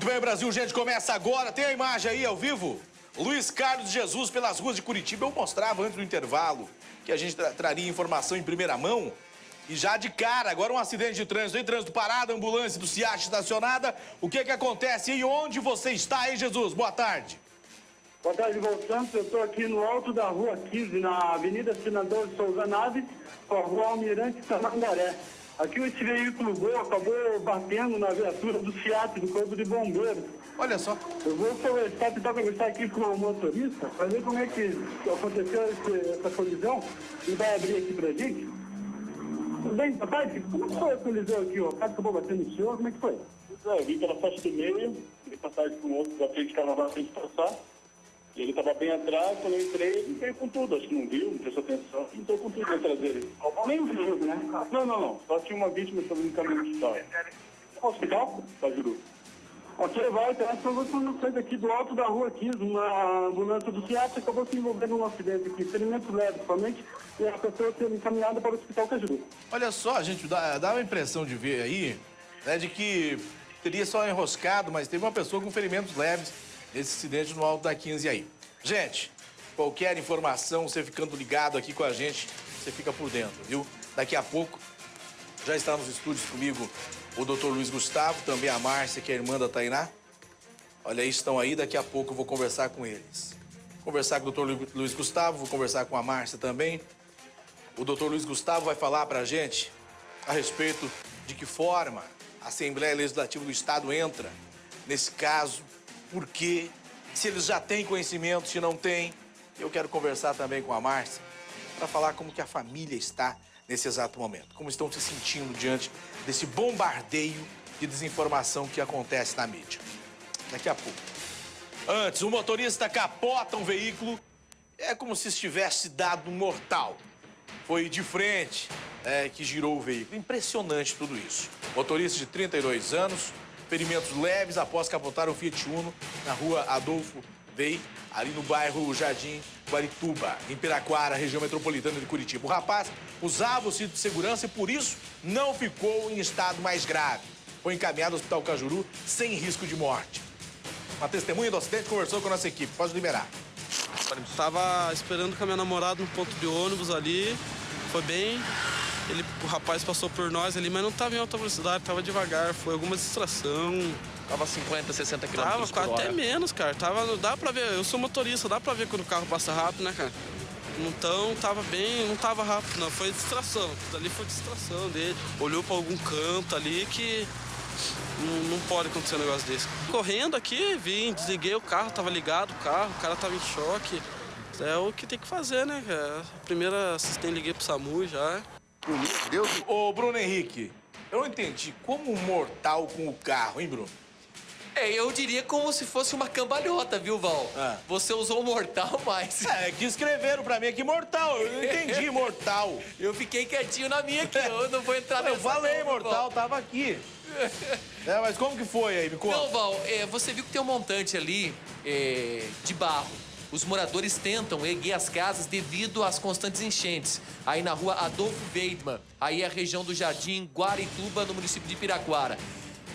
Muito bem, Brasil, gente, começa agora. Tem a imagem aí ao vivo? Luiz Carlos Jesus pelas ruas de Curitiba. Eu mostrava antes do intervalo que a gente traria informação em primeira mão. E já de cara, agora um acidente de trânsito. Em trânsito parado, ambulância do SIAT estacionada. O que acontece e onde você está aí, Jesus? Boa tarde. Boa tarde, Santos. Eu estou aqui no alto da Rua 15, na Avenida Senador Souza Naves, com a Rua Almirante Tamandaré. Aqui esse veículo Gol acabou batendo na viatura do SIAT, do Corpo de Bombeiros. Olha só. Eu vou tentar conversar aqui com o motorista, para ver como é que aconteceu essa colisão. Ele vai abrir aqui para a gente. Tudo bem, boa tarde? Como que foi a colisão aqui? O carro acabou batendo no senhor? Como é que foi? Eu vim pela faixa do meio, fui passar com o outro da frente, que estava na frente de passar. Ele estava bem atrás, quando eu entrei, ele veio com tudo. Acho que não viu, não prestou atenção. Entrou com tudo atrás dele. Nem viu, né? Não. Só tinha uma vítima sobre um caminho de hospital. Hospital? Cajuru. Ok, vai, então nós estamos aqui do alto da Rua 15, uma ambulância do SIAT acabou se envolvendo num acidente aqui, ferimentos leves somente, e a pessoa sendo encaminhada para o Hospital Cajuru. Olha só, a gente dá uma impressão de ver aí, né, de que teria só enroscado, mas teve uma pessoa com ferimentos leves nesse acidente no alto da 15 aí. Gente, qualquer informação, você ficando ligado aqui com a gente, você fica por dentro, viu? Daqui a pouco já está nos estúdios comigo o Dr. Luiz Gustavo, também a Márcia, que é a irmã da Tainá. Olha aí, estão aí, daqui a pouco eu vou conversar com eles. Vou conversar com o Dr. Luiz Gustavo, vou conversar com a Márcia também. O Dr. Luiz Gustavo vai falar pra gente a respeito de que forma a Assembleia Legislativa do Estado entra nesse caso, por quê, se eles já têm conhecimento, se não têm. Eu quero conversar também com a Márcia para falar como que a família está nesse exato momento, como estão se sentindo diante desse bombardeio de desinformação que acontece na mídia. Daqui a pouco. Antes, o motorista capota um veículo, é como se estivesse dado um mortal. Foi de frente que girou o veículo. Impressionante tudo isso. Motorista de 32 anos, ferimentos leves após capotar um Fiat Uno na rua Adolfo Vei, ali no bairro Jardim Guarituba, em Piraquara, região metropolitana de Curitiba. O rapaz usava o cinto de segurança e, por isso, não ficou em estado mais grave. Foi encaminhado ao Hospital Cajuru sem risco de morte. Uma testemunha do acidente conversou com a nossa equipe. Pode liberar. Estava esperando com a minha namorada no ponto de ônibus ali, foi bem. O rapaz passou por nós ali, mas não estava em alta velocidade, estava devagar, foi alguma distração. Tava 50, 60 km por Tava hora. até menos, cara. Dá pra ver, eu sou motorista, dá pra ver quando o carro passa rápido, né, cara? Então, tava bem, não tava rápido, não. Foi distração. Ali foi distração dele. Olhou pra algum canto ali que não pode acontecer um negócio desse. Correndo aqui, vim, desliguei o carro, tava ligado o cara tava em choque. É o que tem que fazer, né, cara? Primeira assistente, liguei pro SAMU já. Deus. Ô, Bruno Henrique, eu não entendi. Como um mortal com o carro, hein, Bruno? Eu diria como se fosse uma cambalhota, viu, Val? Você usou mortal, mas... Que escreveram pra mim aqui mortal. Eu não entendi mortal. Eu fiquei quietinho na minha aqui, eu não vou entrar nessa. Eu falei não, mortal, Val. tava aqui. Mas como que foi aí? Me conta. Não, Val, você viu que tem um montante ali de barro. Os moradores tentam erguer as casas devido às constantes enchentes. Aí na rua Adolfo Weidmann, aí é a região do Jardim Guarituba, no município de Piraquara.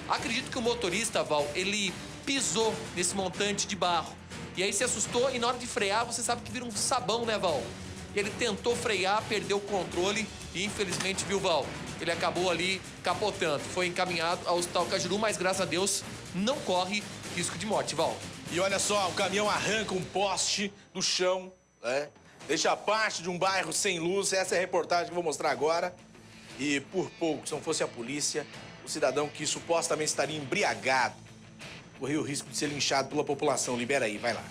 Acredito que o motorista, Val, ele pisou nesse montante de barro. E aí se assustou e na hora de frear, você sabe que vira um sabão, né, Val? Ele tentou frear, perdeu o controle e infelizmente, viu, Val? Ele acabou ali capotando. Foi encaminhado ao Hospital Cajuru, mas graças a Deus não corre risco de morte, Val. E olha só, o caminhão arranca um poste do chão, deixa parte de um bairro sem luz. Essa é a reportagem que eu vou mostrar agora. E por pouco, se não fosse a polícia, o cidadão que supostamente estaria embriagado correu o risco de ser linchado pela população. Libera aí, vai lá.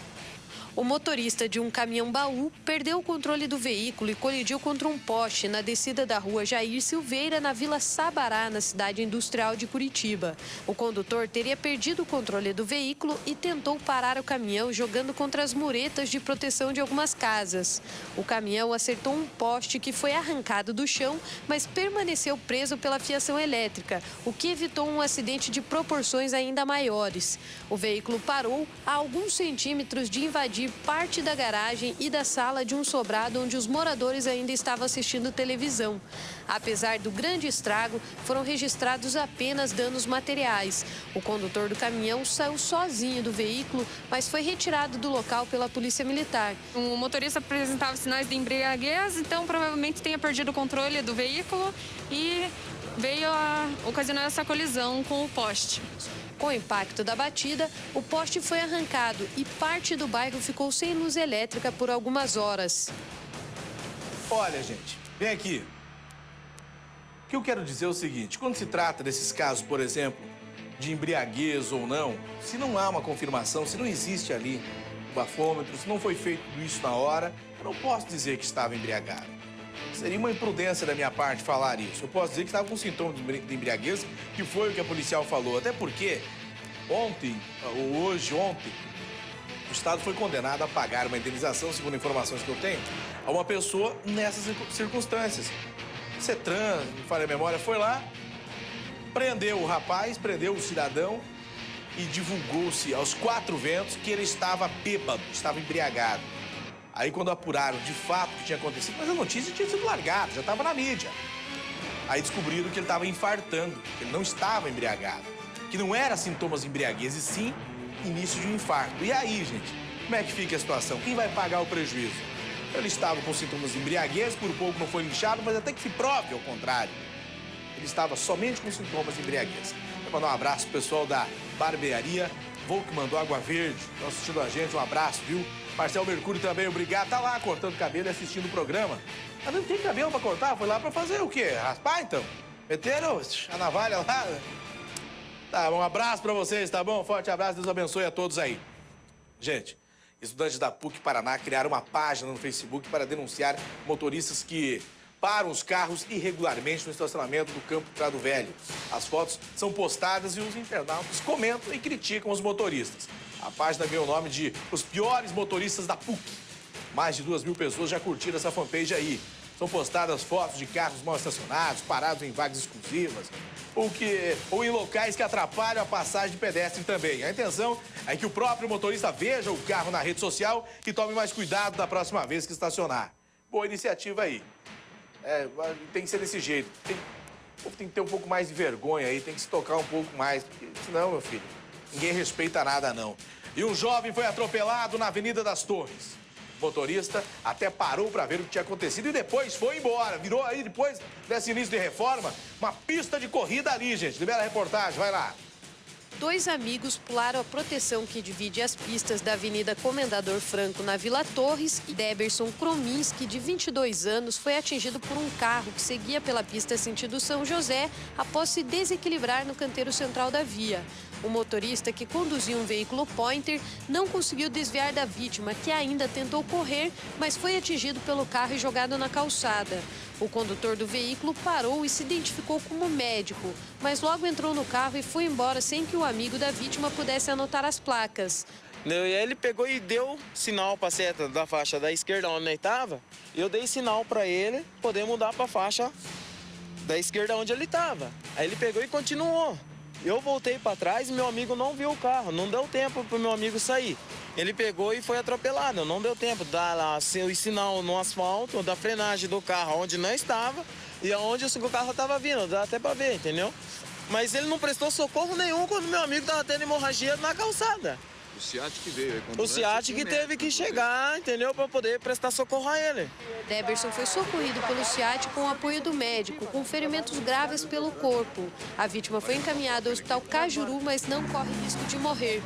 O motorista de um caminhão-baú perdeu o controle do veículo e colidiu contra um poste na descida da rua Jair Silveira, na Vila Sabará, na cidade industrial de Curitiba. O condutor teria perdido o controle do veículo e tentou parar o caminhão jogando contra as muretas de proteção de algumas casas. O caminhão acertou um poste que foi arrancado do chão, mas permaneceu preso pela fiação elétrica, o que evitou um acidente de proporções ainda maiores. O veículo parou a alguns centímetros de invadir invadir parte da garagem e da sala de um sobrado onde os moradores ainda estavam assistindo televisão. Apesar do grande estrago, foram registrados apenas danos materiais. O condutor do caminhão saiu sozinho do veículo, mas foi retirado do local pela Polícia Militar. O motorista apresentava sinais de embriaguez, então provavelmente tenha perdido o controle do veículo e veio a ocasionar essa colisão com o poste. Com o impacto da batida, o poste foi arrancado e parte do bairro ficou sem luz elétrica por algumas horas. Olha, gente, vem aqui. O que eu quero dizer é o seguinte, quando se trata desses casos, por exemplo, de embriaguez ou não, se não há uma confirmação, se não existe ali o bafômetro, se não foi feito isso na hora, eu não posso dizer que estava embriagado. Seria uma imprudência da minha parte falar isso. Eu posso dizer que estava com sintomas de embriaguez, que foi o que a policial falou. Até porque ontem, o Estado foi condenado a pagar uma indenização, segundo informações que eu tenho, a uma pessoa nessas circunstâncias. CETRAN, me falha a memória, foi lá, prendeu o rapaz, prendeu o cidadão e divulgou-se aos quatro ventos que ele estava bêbado, estava embriagado. Aí, quando apuraram de fato o que tinha acontecido, mas a notícia tinha sido largada, já estava na mídia. Aí descobriram que ele estava infartando, que ele não estava embriagado, que não era sintomas de embriaguez, e sim início de um infarto. E aí, gente, como é que fica a situação? Quem vai pagar o prejuízo? Ele estava com sintomas de embriaguez, por pouco não foi linchado, mas até que se prove ao contrário. Ele estava somente com sintomas de embriaguez. Vou mandar um abraço pro pessoal da barbearia Volk, que mandou água verde. Estão assistindo a gente, um abraço, viu? Marcel Mercúrio também, obrigado. Tá lá cortando cabelo e assistindo o programa. Mas não tem cabelo pra cortar? Foi lá pra fazer o quê? Raspar, então? Meteram a navalha lá? Tá, um abraço pra vocês, tá bom? Forte abraço, Deus abençoe a todos aí. Gente, estudantes da PUC Paraná criaram uma página no Facebook para denunciar motoristas que param os carros irregularmente no estacionamento do Campo Prado Velho. As fotos são postadas e os internautas comentam e criticam os motoristas. A página ganhou o nome de Os Piores Motoristas da PUC. Mais de 2.000 pessoas já curtiram essa fanpage aí. São postadas fotos de carros mal estacionados, parados em vagas exclusivas, ou em locais que atrapalham a passagem de pedestre também. A intenção é que o próprio motorista veja o carro na rede social e tome mais cuidado da próxima vez que estacionar. Boa iniciativa aí. Tem que ser desse jeito. Tem que ter um pouco mais de vergonha aí, tem que se tocar um pouco mais, porque senão, meu filho, ninguém respeita nada, não. E um jovem foi atropelado na Avenida das Torres. O motorista até parou para ver o que tinha acontecido e depois foi embora. Virou aí, depois desse início de reforma, uma pista de corrida ali, gente. Libera a reportagem, vai lá. 2 amigos pularam a proteção que divide as pistas da Avenida Comendador Franco, na Vila Torres, e Deberson Krominski, de 22 anos, foi atingido por um carro que seguia pela pista sentido São José após se desequilibrar no canteiro central da via. O motorista, que conduzia um veículo Pointer, não conseguiu desviar da vítima, que ainda tentou correr, mas foi atingido pelo carro e jogado na calçada. O condutor do veículo parou e se identificou como médico, mas logo entrou no carro e foi embora sem que o amigo da vítima pudesse anotar as placas. E ele pegou e deu sinal para a seta da faixa da esquerda onde ele estava. Eu dei sinal para ele poder mudar para a faixa da esquerda onde ele estava. Aí ele pegou e continuou. Eu voltei para trás e meu amigo não viu o carro, não deu tempo para o meu amigo sair. Ele pegou e foi atropelado, não deu tempo de dar lá o sinal no asfalto, da frenagem do carro onde não estava e aonde o carro estava vindo, dá até para ver, entendeu? Mas ele não prestou socorro nenhum quando meu amigo estava tendo hemorragia na calçada. O SEAT que veio. O SEAT que teve que chegar, entendeu? Para poder prestar socorro a ele. Deberson foi socorrido pelo SEAT com o apoio do médico, com ferimentos graves pelo corpo. A vítima foi encaminhada ao Hospital Cajuru, mas não corre risco de morrer.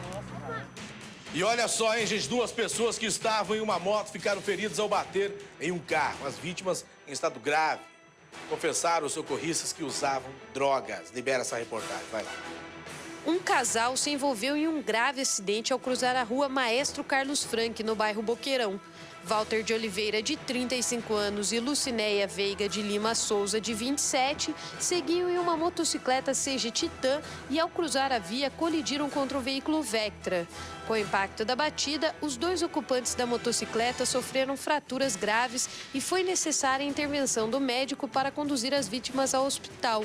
E olha só, hein, gente, 2 pessoas que estavam em uma moto ficaram feridas ao bater em um carro. As vítimas em estado grave. Confessaram os socorristas que usavam drogas. Libera essa reportagem, vai lá. Um casal se envolveu em um grave acidente ao cruzar a rua Maestro Carlos Frank, no bairro Boqueirão. Walter de Oliveira, de 35 anos, e Lucinéia Veiga de Lima Souza, de 27, seguiam em uma motocicleta CG Titan e, ao cruzar a via, colidiram contra o veículo Vectra. Com o impacto da batida, os 2 ocupantes da motocicleta sofreram fraturas graves e foi necessária a intervenção do médico para conduzir as vítimas ao hospital.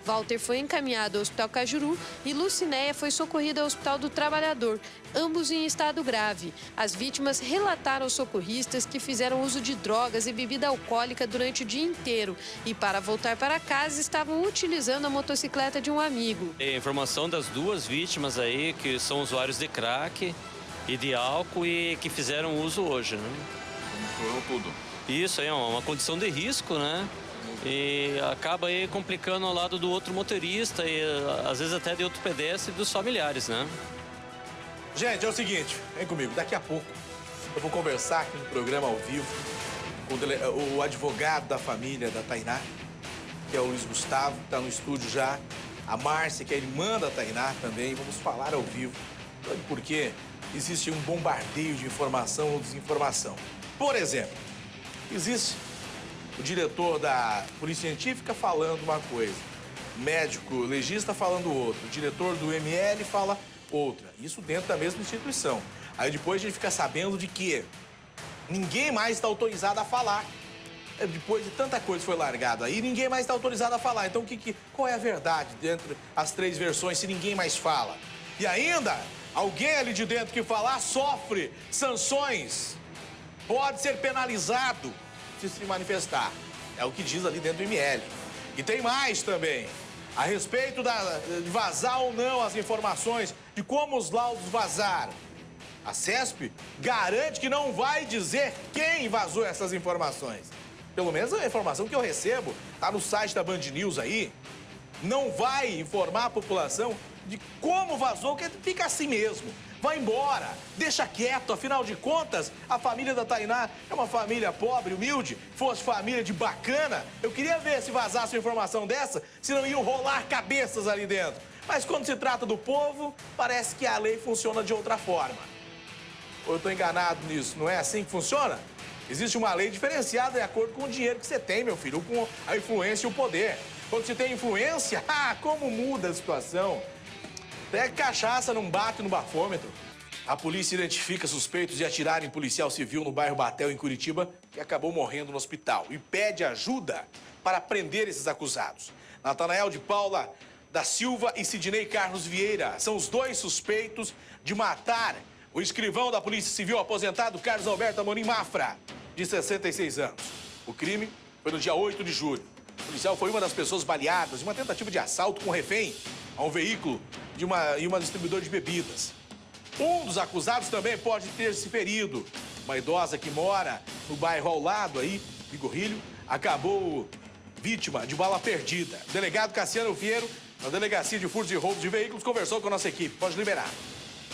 Walter foi encaminhado ao Hospital Cajuru e Lucinéia foi socorrida ao Hospital do Trabalhador, ambos em estado grave. As vítimas relataram aos socorristas que fizeram uso de drogas e bebida alcoólica durante o dia inteiro e, para voltar para casa, estavam utilizando a motocicleta de um amigo. É informação das duas vítimas aí, que são usuários de crack e de álcool e que fizeram uso hoje, né? Misturou tudo. Isso aí é uma condição de risco, né? E acaba aí complicando ao lado do outro motorista e às vezes até de outro pedestre e dos familiares, né? Gente, é o seguinte, vem comigo, daqui a pouco eu vou conversar aqui no programa ao vivo com o advogado da família da Tainá, que é o Luiz Gustavo, que está no estúdio já, a Márcia, que é a irmã da Tainá também, vamos falar ao vivo, porque existe um bombardeio de informação ou desinformação. Por exemplo, existe o diretor da Polícia Científica falando uma coisa, médico legista falando outra, o diretor do ML fala outra. Isso dentro da mesma instituição. Aí depois a gente fica sabendo de que ninguém mais está autorizado a falar. Depois de tanta coisa foi largada aí, ninguém mais está autorizado a falar. Então qual é a verdade dentro das três versões se ninguém mais fala? E ainda, alguém ali de dentro que falar sofre sanções. Pode ser penalizado se manifestar. É o que diz ali dentro do ML. E tem mais também. A respeito de vazar ou não as informações, de como os laudos vazaram. A CESP garante que não vai dizer quem vazou essas informações. Pelo menos a informação que eu recebo, tá no site da Band News aí, não vai informar a população de como vazou, que fica assim mesmo. Vai embora, deixa quieto, afinal de contas, a família da Tainá é uma família pobre, humilde, fosse família de bacana. Eu queria ver se vazasse uma informação dessa, se não iam rolar cabeças ali dentro. Mas quando se trata do povo, parece que a lei funciona de outra forma. Ou eu estou enganado nisso, não é assim que funciona? Existe uma lei diferenciada de acordo com o dinheiro que você tem, meu filho, com a influência e o poder. Quando você tem influência, como muda a situação. Até cachaça não bate no bafômetro. A polícia identifica suspeitos de atirar em policial civil no bairro Batel, em Curitiba, que acabou morrendo no hospital. E pede ajuda para prender esses acusados. Natanael de Paula da Silva e Sidney Carlos Vieira são os dois suspeitos de matar o escrivão da Polícia Civil aposentado Carlos Alberto Amorim Mafra, de 66 anos. O crime foi no dia 8 de julho. O policial foi uma das pessoas baleadas em uma tentativa de assalto com refém a um veículo e uma distribuidora de bebidas. Um dos acusados também pode ter se ferido. Uma idosa que mora no bairro ao lado aí, de Gorrilho, acabou vítima de bala perdida. O delegado Cassiano Fierro, da Delegacia de Furtos e Roubos de Veículos, conversou com a nossa equipe. Pode liberar.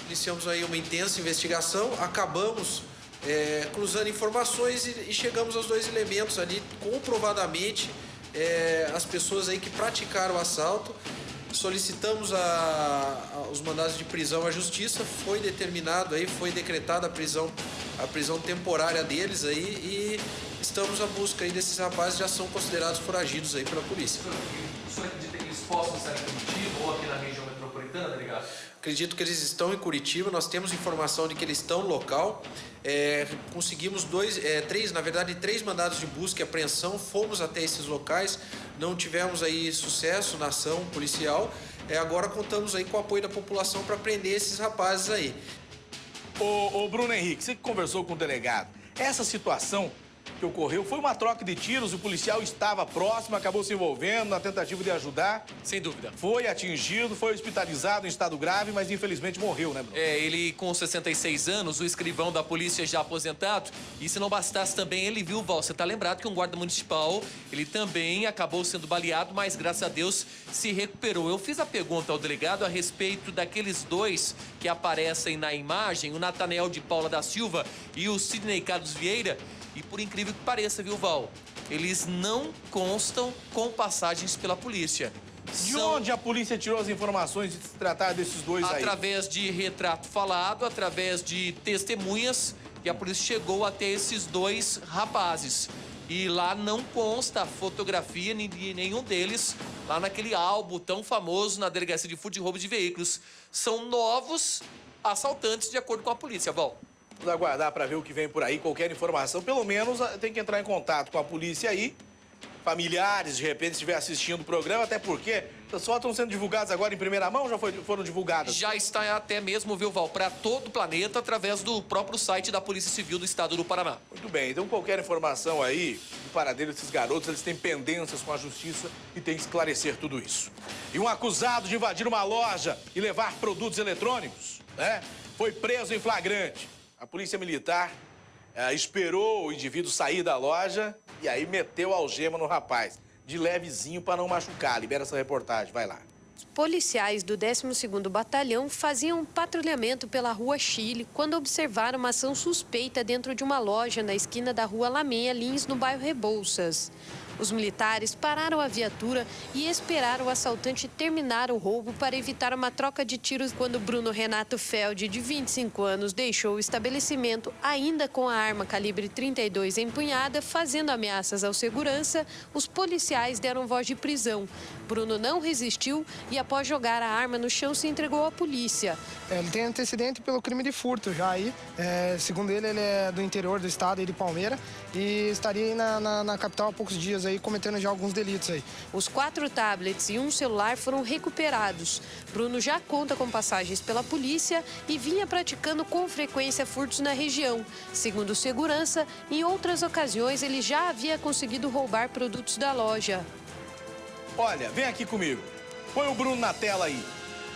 Iniciamos aí uma intensa investigação, acabamos cruzando informações e chegamos aos dois elementos ali, comprovadamente, as pessoas aí que praticaram o assalto. Solicitamos os mandados de prisão à justiça, foi determinado aí, foi decretada a prisão temporária deles aí e estamos à busca aí desses rapazes, já são considerados foragidos aí pela polícia. O senhor acredita que eles possam estar em Curitiba ou aqui na região metropolitana, delegado? Acredito que eles estão em Curitiba, nós temos informação de que eles estão no local. Conseguimos três mandados de busca e apreensão, fomos até esses locais, não tivemos aí sucesso na ação policial. Agora contamos aí com o apoio da população para prender esses rapazes aí. Ô Bruno Henrique, você que conversou com o delegado, essa situação que ocorreu foi uma troca de tiros, o policial estava próximo, acabou se envolvendo na tentativa de ajudar. Sem dúvida. Foi atingido, foi hospitalizado em estado grave, mas infelizmente morreu, né, Bruno? Ele com 66 anos, o escrivão da polícia já aposentado, e se não bastasse também ele, viu, Val, você tá lembrado que um guarda municipal, ele também acabou sendo baleado, mas graças a Deus se recuperou. Eu fiz a pergunta ao delegado a respeito daqueles dois que aparecem na imagem, o Natanael de Paula da Silva e o Sidney Carlos Vieira. E por incrível que pareça, viu, Val? Eles não constam com passagens pela polícia. De onde a polícia tirou as informações de se tratar desses dois aí? Através de retrato falado, através de testemunhas, e a polícia chegou até esses dois rapazes. E lá não consta a fotografia de nenhum deles lá naquele álbum tão famoso na Delegacia de Furto e Roubo de Veículos. São novos assaltantes, de acordo com a polícia, Val. Vamos aguardar para ver o que vem por aí, qualquer informação. Pelo menos tem que entrar em contato com a polícia aí, familiares, de repente, estiver assistindo o programa, até porque essas fotos estão sendo divulgadas agora em primeira mão ou já foram divulgadas? Já está até mesmo, viu, Val, para todo o planeta através do próprio site da Polícia Civil do Estado do Paraná. Muito bem, então qualquer informação aí do paradeiro desses garotos, eles têm pendências com a justiça e tem que esclarecer tudo isso. E um acusado de invadir uma loja e levar produtos eletrônicos, né, foi preso em flagrante. A polícia militar esperou o indivíduo sair da loja e aí meteu a algema no rapaz, de levezinho para não machucar. Libera essa reportagem, vai lá. Policiais do 12º Batalhão faziam um patrulhamento pela Rua Chile quando observaram uma ação suspeita dentro de uma loja na esquina da Rua Lameia Lins, no bairro Rebouças. Os militares pararam a viatura e esperaram o assaltante terminar o roubo para evitar uma troca de tiros. Quando Bruno Renato Feld, de 25 anos, deixou o estabelecimento, ainda com a arma calibre 32 empunhada, fazendo ameaças ao segurança, os policiais deram voz de prisão. Bruno não resistiu e, após jogar a arma no chão, se entregou à polícia. Ele tem antecedente pelo crime de furto já aí. Segundo ele é do interior do estado, aí de Palmeira, e estaria aí na capital há poucos dias aí, cometendo já alguns delitos aí. Os 4 tablets e um celular foram recuperados. Bruno já conta com passagens pela polícia e vinha praticando com frequência furtos na região. Segundo segurança, em outras ocasiões ele já havia conseguido roubar produtos da loja. Olha, vem aqui comigo. Põe o Bruno na tela aí.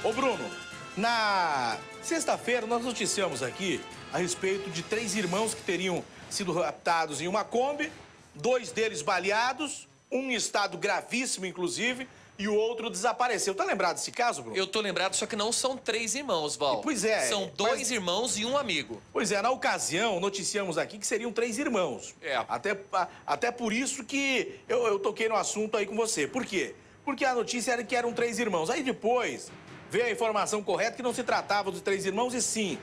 Ô, Bruno, na sexta-feira nós noticiamos aqui a respeito de 3 irmãos que teriam sido raptados em uma Kombi, 2 deles baleados, um em estado gravíssimo, inclusive, e o outro desapareceu. Tá lembrado desse caso, Bruno? Eu tô lembrado, só que não são 3 irmãos, Val. Pois é. São 2 irmãos e um amigo. Pois é, na ocasião, noticiamos aqui que seriam 3 irmãos. Até por isso que eu toquei no assunto aí com você. Por quê? Porque a notícia era que eram 3 irmãos. Aí depois veio a informação correta que não se tratava de 3 irmãos, e sim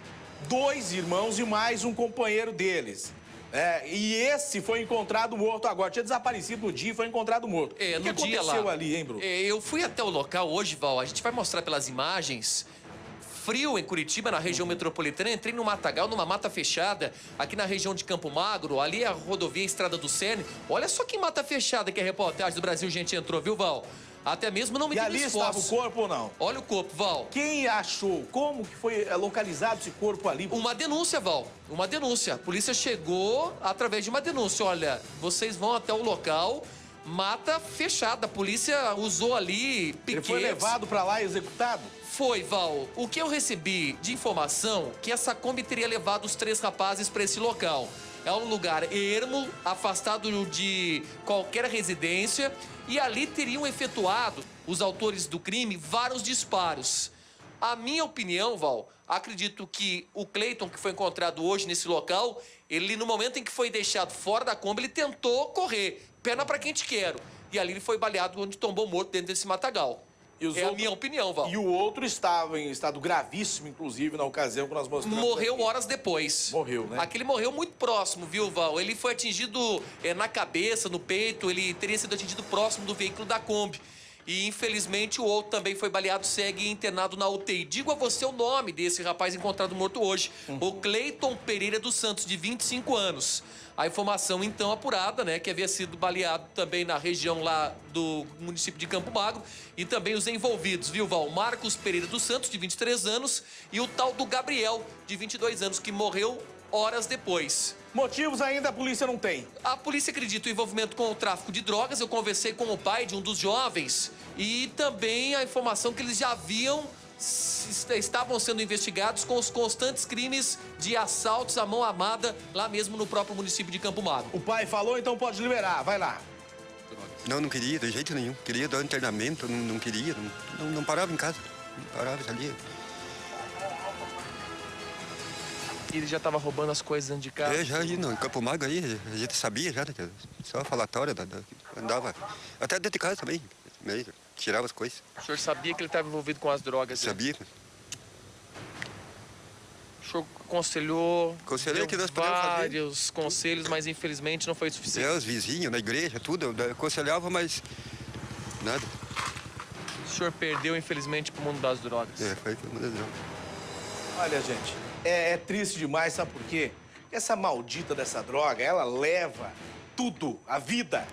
2 irmãos e mais um companheiro deles. E esse foi encontrado morto agora. Tinha desaparecido no dia e foi encontrado morto. O que aconteceu ali, hein, Bruno? Eu fui até o local hoje, Val. A gente vai mostrar pelas imagens. Frio em Curitiba, na região metropolitana. Entrei no matagal, numa mata fechada, aqui na região de Campo Magro. Ali é a rodovia Estrada do Cerne. Olha só que mata fechada que a reportagem do Brasil Gente entrou, viu, Val? Até mesmo não me ali estava o corpo ou não? Olha o corpo, Val. Quem achou? Como que foi localizado esse corpo ali? Uma denúncia, Val. Uma denúncia. A polícia chegou através de uma denúncia. Olha, vocês vão até o local, mata fechada. A polícia usou ali piquetes. Ele foi levado pra lá e executado? Foi, Val. O que eu recebi de informação que essa Kombi teria levado os 3 rapazes para esse local. É um lugar ermo, afastado de qualquer residência, e ali teriam efetuado, os autores do crime, vários disparos. A minha opinião, Val, acredito que o Cleiton, que foi encontrado hoje nesse local, ele, no momento em que foi deixado fora da Kombi, ele tentou correr, perna pra quem te quero. E ali ele foi baleado, onde tombou morto dentro desse matagal. A minha opinião, Val. E o outro estava em estado gravíssimo, inclusive, na ocasião que nós mostramos. Morreu aqui. Horas depois. Morreu, né? Aquele morreu muito próximo, viu, Val? Ele foi atingido na cabeça, no peito, ele teria sido atingido próximo do veículo da Kombi. E, infelizmente, o outro também foi baleado, segue internado na UTI. Digo a você o nome desse rapaz encontrado morto hoje. O Cleiton Pereira dos Santos, de 25 anos. A informação, então, apurada, né, que havia sido baleado também na região lá do município de Campo Magro. E também os envolvidos, viu, Val? Marcos Pereira dos Santos, de 23 anos, e o tal do Gabriel, de 22 anos, que morreu horas depois. Motivos ainda a polícia não tem? A polícia acredita o envolvimento com o tráfico de drogas. Eu conversei com o pai de um dos jovens e também a informação que eles já estavam sendo investigados com os constantes crimes de assaltos à mão armada lá mesmo no próprio município de Campo Magro. O pai falou, então pode liberar. Vai lá. Não queria, de jeito nenhum. Queria dar internamento, não queria. Não parava em casa. Não parava ali. Ele já estava roubando as coisas dentro de casa? Já aí no Campo Magro aí, a gente sabia já, né? Só falatório, andava. Até dentro de casa também, meio, tirava as coisas. O senhor sabia que ele estava envolvido com as drogas? Sabia. Né? O senhor aconselhou, que nós podemos fazer vários conselhos, mas infelizmente não foi suficiente. Os vizinhos, na igreja, tudo, eu aconselhava, mas nada. O senhor perdeu, infelizmente, pro mundo das drogas. Foi pro mundo das drogas. Olha, gente, é triste demais, sabe por quê? Essa maldita dessa droga, ela leva tudo, a vida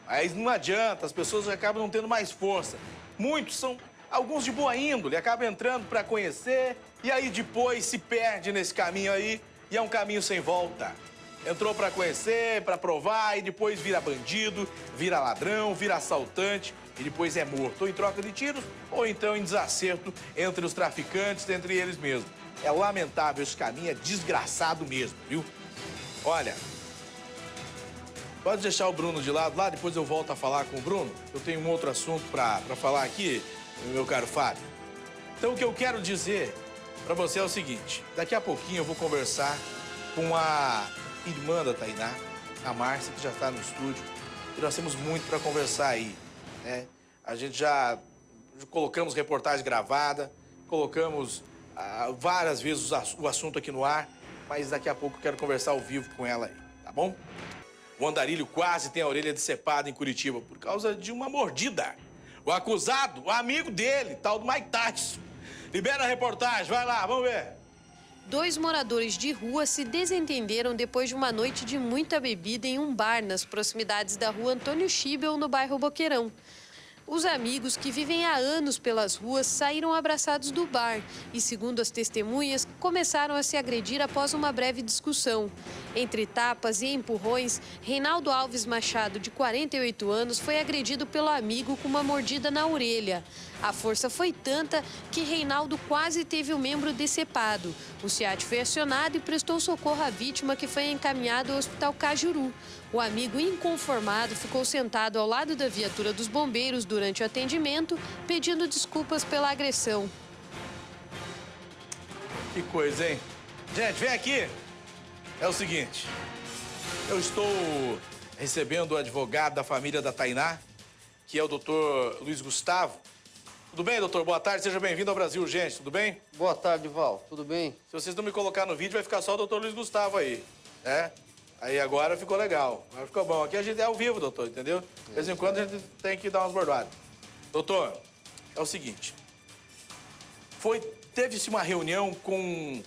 Aí não adianta, as pessoas acabam não tendo mais força. Muitos são, alguns de boa índole, acabam entrando para conhecer e aí depois se perde nesse caminho aí e é um caminho sem volta. Entrou para conhecer, para provar e depois vira bandido, vira ladrão, vira assaltante e depois é morto. Ou em troca de tiros ou então em desacerto entre os traficantes, entre eles mesmos. É lamentável esse caminho, é desgraçado mesmo, viu? Olha, pode deixar o Bruno de lado lá, depois eu volto a falar com o Bruno. Eu tenho um outro assunto para falar aqui, meu caro Fábio. Então o que eu quero dizer para você é o seguinte, daqui a pouquinho eu vou conversar com a irmã da Tainá, a Márcia, que já está no estúdio. E nós temos muito para conversar aí, né? A gente já colocamos reportagem gravada, colocamos várias vezes o assunto aqui no ar, mas daqui a pouco eu quero conversar ao vivo com ela aí, tá bom? O Andarilho quase tem a orelha decepada em Curitiba por causa de uma mordida. O acusado, o amigo dele, tal do Mike Tyson. Libera a reportagem, vai lá, vamos ver. 2 moradores de rua se desentenderam depois de uma noite de muita bebida em um bar nas proximidades da rua Antônio Schibel, no bairro Boqueirão. Os amigos, que vivem há anos pelas ruas, saíram abraçados do bar e, segundo as testemunhas, começaram a se agredir após uma breve discussão. Entre tapas e empurrões, Reinaldo Alves Machado, de 48 anos, foi agredido pelo amigo com uma mordida na orelha. A força foi tanta que Reinaldo quase teve o membro decepado. O SEAT foi acionado e prestou socorro à vítima, que foi encaminhada ao Hospital Cajuru. O amigo inconformado ficou sentado ao lado da viatura dos bombeiros durante o atendimento, pedindo desculpas pela agressão. Que coisa, hein? Gente, vem aqui. É o seguinte, eu estou recebendo o advogado da família da Tainá, que é o doutor Luiz Gustavo. Tudo bem, doutor? Boa tarde, seja bem-vindo ao Brasil Urgente, tudo bem? Boa tarde, Val. Tudo bem? Se vocês não me colocar no vídeo, vai ficar só o doutor Luiz Gustavo aí, né? Aí agora ficou legal, agora ficou bom. Aqui a gente é ao vivo, doutor, entendeu? De vez em quando a gente tem que dar umas bordoadas. Doutor, é o seguinte, teve-se uma reunião com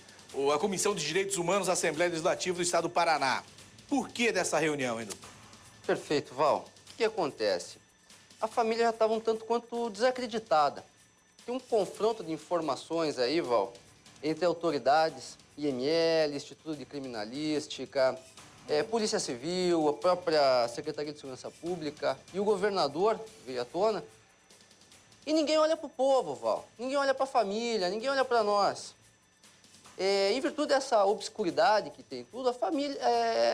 a Comissão de Direitos Humanos da Assembleia Legislativa do Estado do Paraná. Por que dessa reunião, hein, doutor? Perfeito, Val. O que acontece? A família já estava um tanto quanto desacreditada. Tem um confronto de informações aí, Val, entre autoridades, IML, Instituto de Criminalística, Polícia Civil, a própria Secretaria de Segurança Pública e o governador veio à tona. E ninguém olha para o povo, Val. Ninguém olha para a família, ninguém olha para nós. Em virtude dessa obscuridade que tem tudo, a família,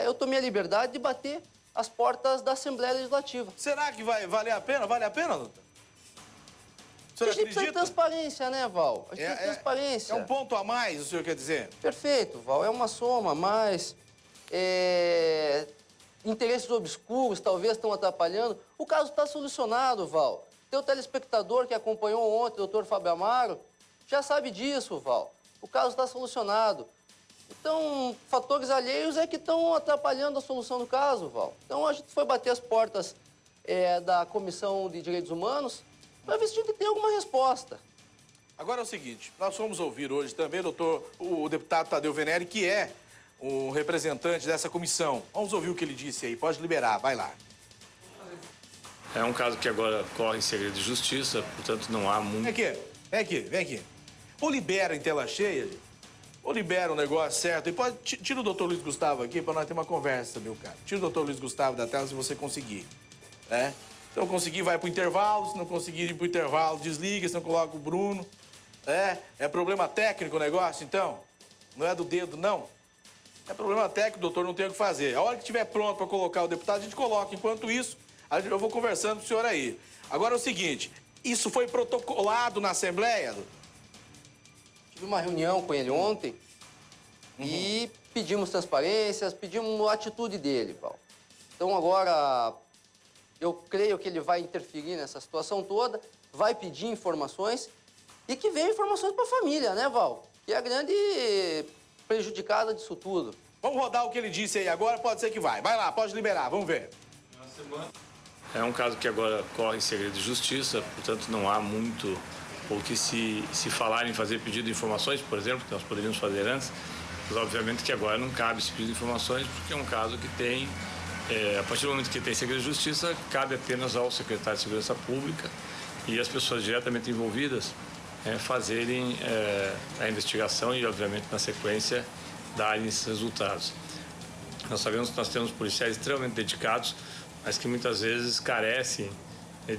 eu tomei a liberdade de bater as portas da Assembleia Legislativa. Será que vai valer a pena? Vale a pena, doutor? A gente precisa de transparência, né, Val? A gente precisa de transparência. É um ponto a mais, o senhor quer dizer? Perfeito, Val. É uma soma a mais. Interesses obscuros talvez estão atrapalhando. O caso está solucionado, Val. Teu telespectador que acompanhou ontem o doutor Fábio Amaro já sabe disso, Val. O caso está solucionado. Então, fatores alheios é que estão atrapalhando a solução do caso, Val. Então, a gente foi bater as portas da Comissão de Direitos Humanos para ver se a gente tem alguma resposta. Agora é o seguinte, nós fomos ouvir hoje também, o deputado Tadeu Venere, que é o representante dessa comissão. Vamos ouvir o que ele disse aí. Pode liberar, vai lá. É um caso que agora corre em segredo de justiça, portanto não há muito... Vem aqui. Ou libera em tela cheia, ou libera um negócio certo. E tira o doutor Luiz Gustavo aqui para nós ter uma conversa, meu cara. Tira o doutor Luiz Gustavo da tela se você conseguir, né? Se não conseguir, vai pro intervalo. Se não conseguir ir pro intervalo, desliga, se não coloca o Bruno. É problema técnico o negócio, então? Não é do dedo, não? É problema técnico, doutor, não tem o que fazer. A hora que estiver pronto para colocar o deputado, a gente coloca. Enquanto isso, eu vou conversando com o senhor aí. Agora é o seguinte, isso foi protocolado na Assembleia? Tive uma reunião com ele ontem e pedimos transparências, pedimos a atitude dele, Val. Então agora, eu creio que ele vai interferir nessa situação toda, vai pedir informações e que venham informações para a família, né, Val? Que é a grande prejudicada disso tudo. Vamos rodar o que ele disse aí agora, pode ser que vai. Vai lá, pode liberar, vamos ver. É um caso que agora corre em segredo de justiça, portanto não há muito ou que se falar em fazer pedido de informações, por exemplo, que nós poderíamos fazer antes, mas obviamente que agora não cabe esse pedido de informações porque é um caso que tem A partir do momento que tem segredo de justiça, cabe apenas ao secretário de Segurança Pública e as pessoas diretamente envolvidas fazerem a investigação e, obviamente, na sequência, darem esses resultados. Nós sabemos que nós temos policiais extremamente dedicados, mas que muitas vezes carecem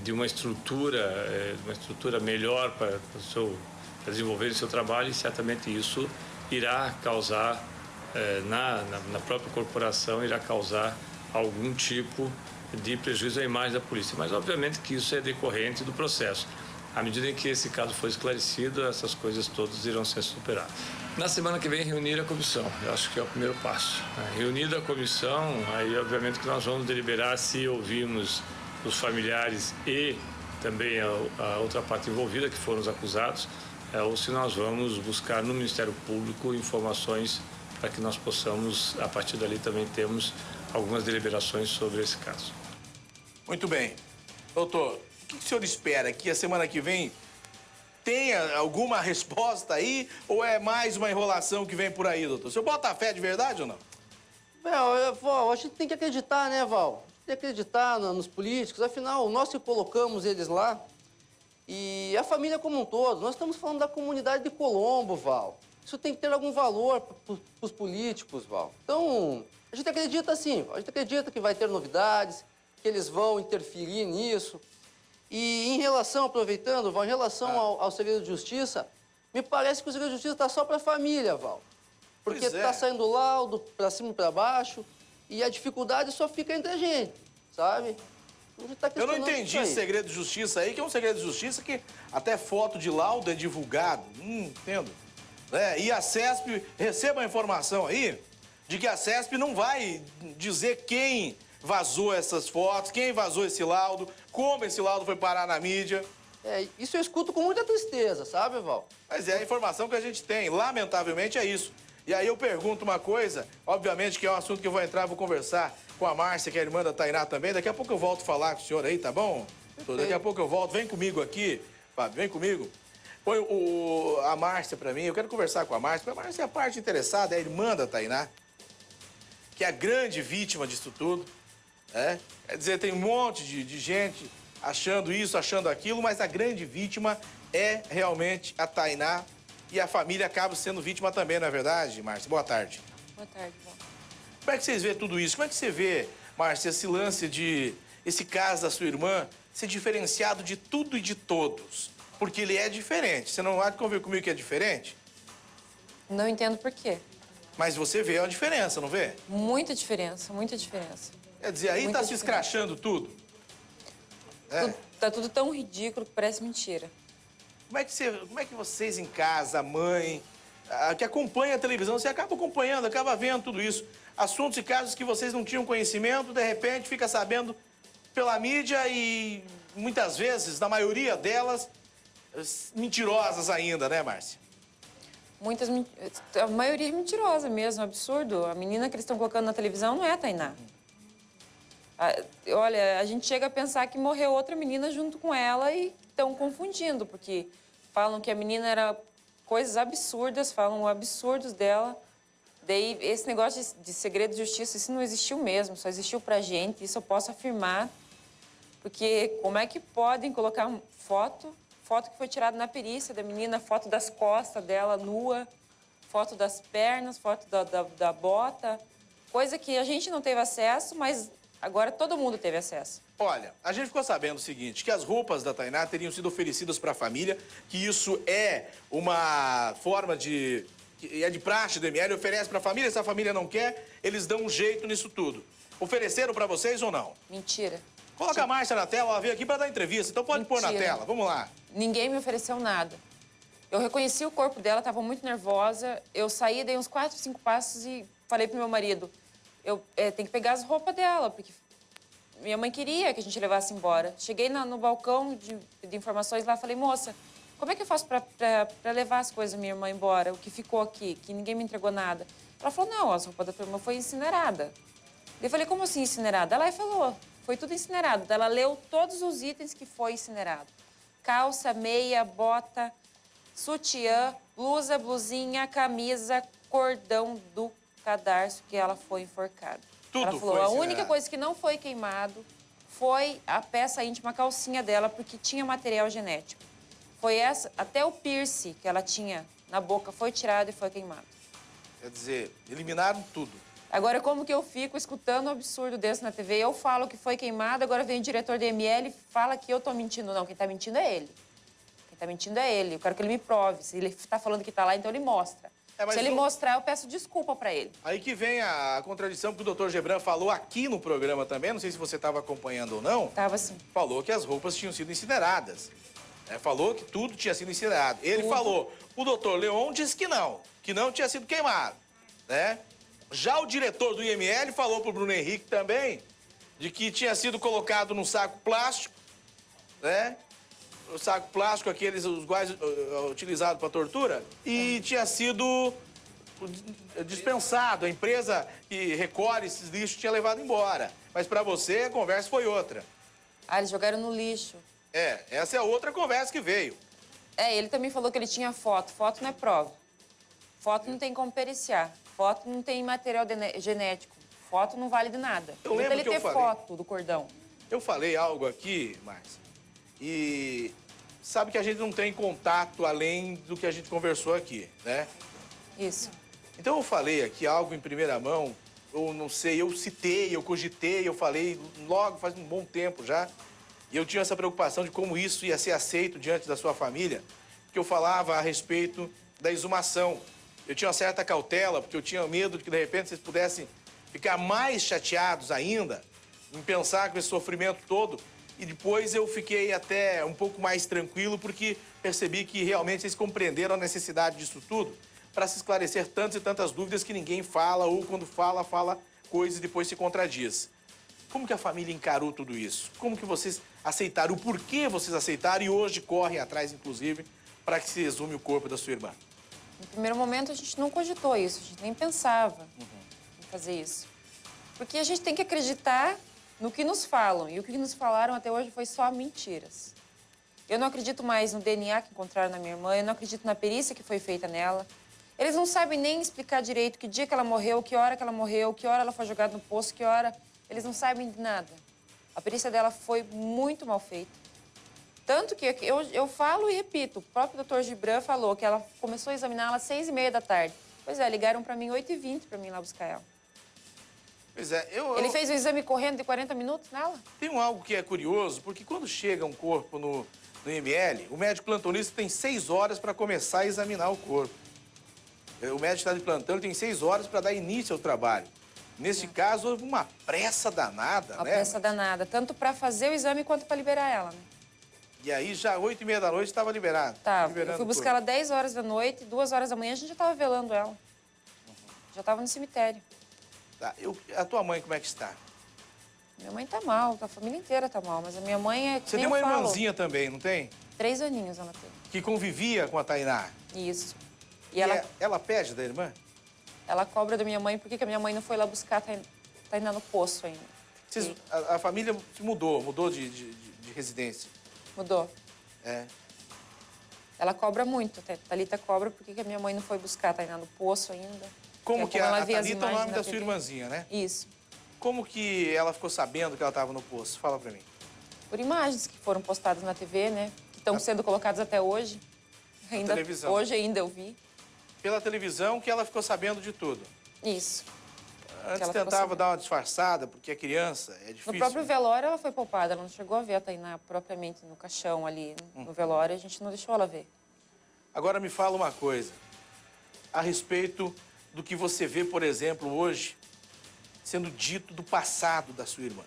de uma estrutura melhor para desenvolver o seu trabalho, e certamente isso irá causar, na própria corporação, irá causar algum tipo de prejuízo à imagem da polícia. Mas, obviamente, que isso é decorrente do processo. À medida em que esse caso for esclarecido, essas coisas todas irão ser superadas. Na semana que vem, reunir a comissão. Eu acho que é o primeiro passo. Reunida a comissão, aí, obviamente, que nós vamos deliberar se ouvimos os familiares e também a outra parte envolvida, que foram os acusados, ou se nós vamos buscar no Ministério Público informações para que nós possamos, a partir dali, também termos algumas deliberações sobre esse caso. Muito bem. Doutor, o que o senhor espera? Que a semana que vem tenha alguma resposta aí, ou é mais uma enrolação que vem por aí, doutor? O senhor bota fé de verdade ou não? Val, a gente tem que acreditar, né, Val? Tem que acreditar nos políticos, afinal, nós que colocamos eles lá e a família como um todo. Nós estamos falando da comunidade de Colombo, Val. Isso tem que ter algum valor para os políticos, Val. Então, a gente acredita sim, a gente acredita que vai ter novidades, que eles vão interferir nisso. E em relação, aproveitando, Val, em relação ao segredo de justiça, me parece que o segredo de justiça está só para a família, Val. Porque está saindo laudo para cima e para baixo e a dificuldade só fica entre a gente, sabe? Eu não entendi esse segredo de justiça aí, que é um segredo de justiça que até foto de laudo é divulgado. Entendo. E a CESP, receba a informação aí de que a CESP não vai dizer quem vazou essas fotos, quem vazou esse laudo, como esse laudo foi parar na mídia. Isso eu escuto com muita tristeza, sabe, Val? Mas é a informação que a gente tem, lamentavelmente é isso. E aí eu pergunto uma coisa, obviamente que é um assunto que eu vou entrar, vou conversar com a Márcia, que é a irmã da Tainá também. Daqui a pouco eu volto a falar com o senhor aí, tá bom? Daqui a pouco eu volto. Vem comigo aqui, Fábio, vem comigo. Põe a Márcia pra mim, eu quero conversar com a Márcia, porque a Márcia é a parte interessada, é a irmã da Tainá, que é a grande vítima disso tudo. Quer dizer, tem um monte de gente achando isso, achando aquilo, mas a grande vítima é realmente a Tainá. E a família acaba sendo vítima também, não é verdade, Márcia? Boa tarde. Boa tarde, Val. Como é que vocês vê tudo isso? Como é que você vê, Márcia, esse lance esse caso da sua irmã ser diferenciado de tudo e de todos? Porque ele é diferente. Você não há de convir comigo que é diferente? Não entendo por quê. Mas você vê a diferença, não vê? Muita diferença, muita diferença. Quer dizer, aí tá se escrachando tudo. Tá tudo tão ridículo que parece mentira. Como é que vocês em casa, mãe, que acompanha a televisão, você acaba acompanhando, acaba vendo tudo isso. Assuntos e casos que vocês não tinham conhecimento, de repente fica sabendo pela mídia e muitas vezes, na maioria delas, mentirosas ainda, né, Márcia? A maioria é mentirosa mesmo, absurdo. A menina que eles estão colocando na televisão não é a Tainá. Olha, a gente chega a pensar que morreu outra menina junto com ela e estão confundindo, porque falam que a menina era coisas absurdas, falam absurdos dela. Daí, esse negócio de segredo de justiça, isso não existiu mesmo, só existiu pra gente, isso eu posso afirmar. Porque como é que podem colocar foto que foi tirada na perícia da menina, foto das costas dela nua, foto das pernas, foto da bota, coisa que a gente não teve acesso, mas agora todo mundo teve acesso. Olha, a gente ficou sabendo o seguinte, que as roupas da Tainá teriam sido oferecidas para a família, que isso é uma forma de praxe do ML, oferece para a família, se a família não quer, eles dão um jeito nisso tudo. Ofereceram para vocês ou não? Mentira. Coloca a Márcia na tela, ela veio aqui para dar entrevista, então pode pôr na tela, vamos lá. Ninguém me ofereceu nada. Eu reconheci o corpo dela, estava muito nervosa, eu saí, dei uns 4, 5 passos e falei pro meu marido, tem que pegar as roupas dela, porque minha mãe queria que a gente levasse embora. Cheguei no balcão de informações lá, falei, moça, como é que eu faço para levar as coisas da minha irmã embora, o que ficou aqui, que ninguém me entregou nada? Ela falou, não, as roupas da tua irmã foi incinerada. Eu falei, como assim incinerada? Ela falou, foi tudo incinerado. Ela leu todos os itens que foi incinerado. Calça, meia, bota, sutiã, blusinha, camisa, cordão do cadarço que ela foi enforcada. Tudo Ela falou, foi a única incinerado. coisa que não foi queimado foi a peça íntima, a calcinha dela, porque tinha material genético. Foi essa, até o piercing que ela tinha na boca foi tirado e foi queimado. Quer dizer, eliminaram tudo. Agora, como que eu fico escutando um absurdo desse na TV? Eu falo que foi queimado, agora vem o diretor da ML e fala que eu tô mentindo. Não, quem tá mentindo é ele. Quem tá mentindo é ele. Eu quero que ele me prove. Se ele tá falando que tá lá, então ele mostra. Mas Se ele mostrar, eu peço desculpa pra ele. Aí que vem a contradição que o Dr. Gebran falou aqui no programa também, não sei se você estava acompanhando ou não. Tava sim. Falou que as roupas tinham sido incineradas. Falou que tudo tinha sido incinerado. Ele falou, o doutor Leon disse que não tinha sido queimado, né? Já o diretor do IML falou pro Bruno Henrique também de que tinha sido colocado num saco plástico, né? O saco plástico, aqueles os quais utilizados para tortura, e tinha sido dispensado. A empresa que recolhe esses lixos tinha levado embora. Mas para você, a conversa foi outra. Ah, eles jogaram no lixo. Essa é a outra conversa que veio. Ele também falou que ele tinha foto. Foto não é prova. Foto não tem como periciar. Foto não tem material genético. Foto não vale de nada. Eu lembro ele que eu ter falei. foto do cordão. Eu falei algo aqui, Márcia, e sabe que a gente não tem contato além do que a gente conversou aqui, né? Isso. Então eu falei aqui algo em primeira mão, eu não sei, eu citei, eu cogitei, eu falei logo faz um bom tempo já, e eu tinha essa preocupação de como isso ia ser aceito diante da sua família, porque eu falava a respeito da exumação. Eu tinha uma certa cautela, porque eu tinha medo de que, de repente, vocês pudessem ficar mais chateados ainda em pensar com esse sofrimento todo. E depois eu fiquei até um pouco mais tranquilo, porque percebi que realmente vocês compreenderam a necessidade disso tudo para se esclarecer tantas e tantas dúvidas que ninguém fala, ou quando fala, fala coisas e depois se contradiz. Como que a família encarou tudo isso? Como que vocês aceitaram? O porquê vocês aceitaram e hoje correm atrás, inclusive, para que se exume o corpo da sua irmã? No primeiro momento, a gente não cogitou isso, a gente nem pensava em fazer isso. Porque a gente tem que acreditar no que nos falam, e o que nos falaram até hoje foi só mentiras. Eu não acredito mais no DNA que encontraram na minha irmã, eu não acredito na perícia que foi feita nela. Eles não sabem nem explicar direito que dia que ela morreu, que hora ela foi jogada no poço, que hora... Eles não sabem de nada. A perícia dela foi muito mal feita. Tanto que eu falo e repito, o próprio Dr. Gebran falou que ela começou a examiná-la às 6h30 da tarde. Pois é, ligaram para mim 8h20 para mim ir lá buscar ela. Pois é, Ele fez o exame correndo de 40 minutos nela? Tem algo que é curioso, porque quando chega um corpo no IML, o médico plantonista tem 6 horas para começar a examinar o corpo. O médico está de plantão, ele tem 6 horas para dar início ao trabalho. Nesse caso, houve uma pressa danada, Uma né? pressa danada, tanto para fazer o exame quanto para liberar ela, né? E aí, já 8h30 da noite, estava liberado. Tava. Eu fui buscar ela 10 horas da noite, 2 horas da manhã, a gente já estava velando ela. Já estava no cemitério. Tá. A tua mãe, como é que está? Minha mãe tá mal, a família inteira tá mal, mas a minha mãe é que Você tem uma irmãzinha também, não tem? 3 aninhos ela tem. Que convivia com a Tainá. Isso. E ela pede da irmã? Ela cobra da minha mãe, por que a minha mãe não foi lá buscar a Tainá no poço ainda? A família mudou de residência. Mudou. É. Ela cobra muito, a Thalita cobra, por que a minha mãe não foi buscar a Tainá no poço ainda? Como que a vê as Thalita é o imagens nome na da sua TV. irmãzinha, né? Isso. Como que ela ficou sabendo que ela estava no poço? Fala pra mim. Por imagens que foram postadas na TV, né? Que estão sendo colocadas até hoje. Ainda, televisão. hoje ainda eu vi. Pela televisão que ela ficou sabendo de tudo. Isso. Antes ela tentava dar uma disfarçada, porque é criança, é difícil. No próprio velório ela foi poupada, ela não chegou a ver a Tainá propriamente no caixão ali, no velório, a gente não deixou ela ver. Agora me fala uma coisa, a respeito do que você vê, por exemplo, hoje, sendo dito do passado da sua irmã.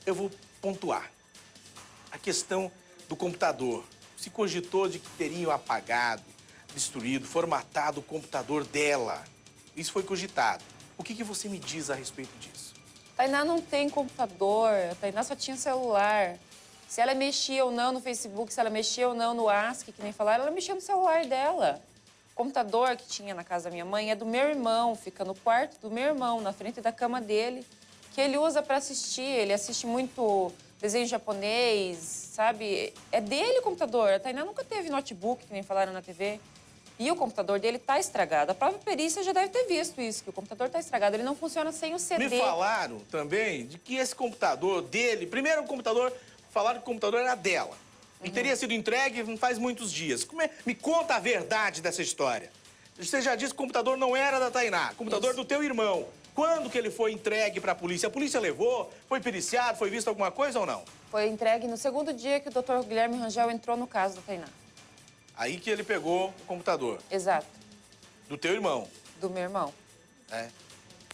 Eu vou pontuar. A questão do computador. Se cogitou de que teriam apagado, destruído, formatado o computador dela. Isso foi cogitado. O que você me diz a respeito disso? Tainá não tem computador, a Tainá só tinha celular. Se ela mexia ou não no Facebook, se ela mexia ou não no ASCII, que nem falaram, ela mexia no celular dela. O computador que tinha na casa da minha mãe é do meu irmão, fica no quarto do meu irmão, na frente da cama dele, que ele usa para assistir. Ele assiste muito desenho japonês, sabe? É dele o computador. A Tainá nunca teve notebook, que nem falaram na TV. E o computador dele está estragado. A própria perícia já deve ter visto isso, que o computador está estragado. Ele não funciona sem o CD. Me falaram também de que esse computador dele... Primeiro, o computador... Falaram que o computador era dela. E teria sido entregue não faz muitos dias. Me conta a verdade dessa história. Você já disse que o computador não era da Tainá. O computador do teu irmão. Quando que ele foi entregue para a polícia? A polícia levou? Foi periciado? Foi visto alguma coisa ou não? Foi entregue no segundo dia que o Dr. Guilherme Rangel entrou no caso da Tainá. Aí que ele pegou o computador. Exato. Do teu irmão. Do meu irmão. É.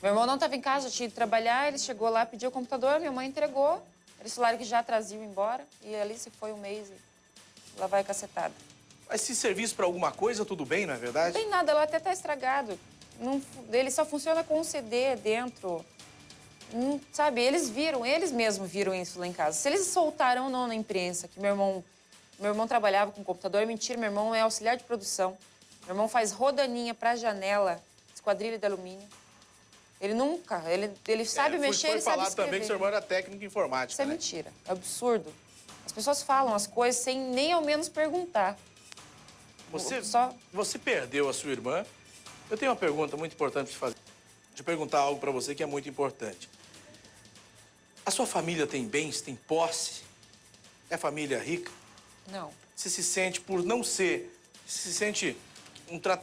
Meu irmão não estava em casa, tinha ido trabalhar, ele chegou lá, pediu o computador, minha mãe entregou. Eles falaram que já traziam embora e ali se foi um mês e lá vai a cacetada. Mas se serviço para alguma coisa, tudo bem, não é verdade? Não tem nada, lá até tá estragado. Não, ele só funciona com um CD dentro. Não, sabe, eles mesmos viram isso lá em casa. Se eles soltaram ou não na imprensa que meu irmão trabalhava com computador, é mentira, meu irmão é auxiliar de produção. Meu irmão faz rodaninha pra janela, esquadrilha de alumínio. Ele nunca, ele sabe mexer, ele sabe escrever. Foi falado também que seu irmão era técnico em informática, Isso é mentira, é absurdo. As pessoas falam as coisas sem nem ao menos perguntar. Você perdeu a sua irmã. Eu tenho uma pergunta muito importante para fazer. Deixa eu perguntar algo para você que é muito importante. A sua família tem bens, tem posse? É família rica? Não. Você se sente, por não ser, se sente,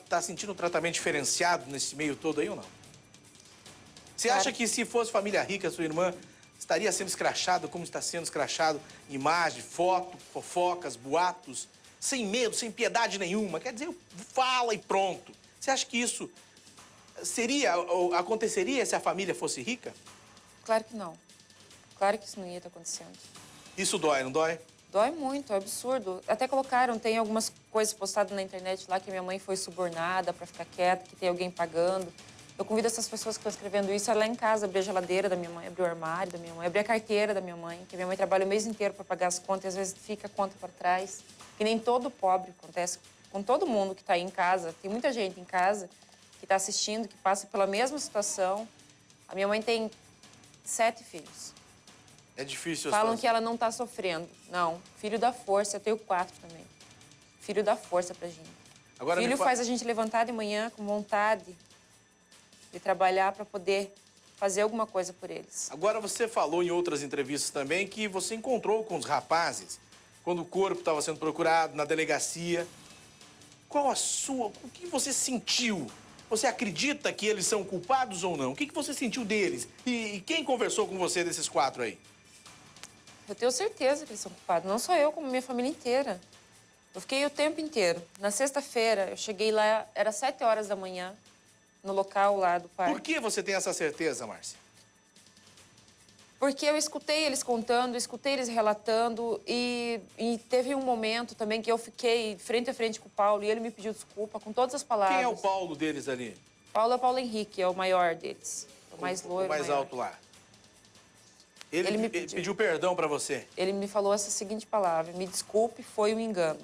tá sentindo um tratamento diferenciado nesse meio todo aí ou não? Você acha que se fosse família rica, sua irmã estaria sendo escrachada como está sendo escrachado? Imagem, foto, fofocas, boatos, sem medo, sem piedade nenhuma. Quer dizer, fala e pronto. Você acha que isso aconteceria se a família fosse rica? Claro que não. Claro que isso não ia estar acontecendo. Isso dói, não dói? Dói muito, é absurdo. Até colocaram, tem algumas coisas postadas na internet lá que minha mãe foi subornada para ficar quieta, que tem alguém pagando. Eu convido essas pessoas que estão escrevendo isso a lá em casa, abrir a geladeira da minha mãe, abrir o armário da minha mãe, abrir a carteira da minha mãe, que minha mãe trabalha o mês inteiro para pagar as contas e às vezes fica a conta para trás. Que nem todo pobre acontece com todo mundo que está aí em casa. Tem muita gente em casa que está assistindo, que passa pela mesma situação. A minha mãe tem 7 filhos. É difícil. Falam que ela não está sofrendo. Não, filho dá força. Eu tenho 4 também. Filho dá força pra gente. Agora, filho faz a gente levantar de manhã com vontade de trabalhar para poder fazer alguma coisa por eles. Agora, você falou em outras entrevistas também que você encontrou com os rapazes quando o corpo estava sendo procurado na delegacia. O que você sentiu? Você acredita que eles são culpados ou não? O que você sentiu deles? E quem conversou com você desses 4 aí? Eu tenho certeza que eles são culpados. Não só eu, como minha família inteira. Eu fiquei o tempo inteiro. Na sexta-feira, eu cheguei lá, era 7 horas da manhã, no local lá do parque. Por que você tem essa certeza, Márcia? Porque eu escutei eles contando, escutei eles relatando e teve um momento também que eu fiquei frente a frente com o Paulo e ele me pediu desculpa com todas as palavras. Quem é o Paulo deles ali? Paulo é o Paulo Henrique, é o maior deles. O mais loiro, o mais maior. alto lá. Ele pediu perdão pra você? Ele me falou essa seguinte palavra: me desculpe, foi um engano.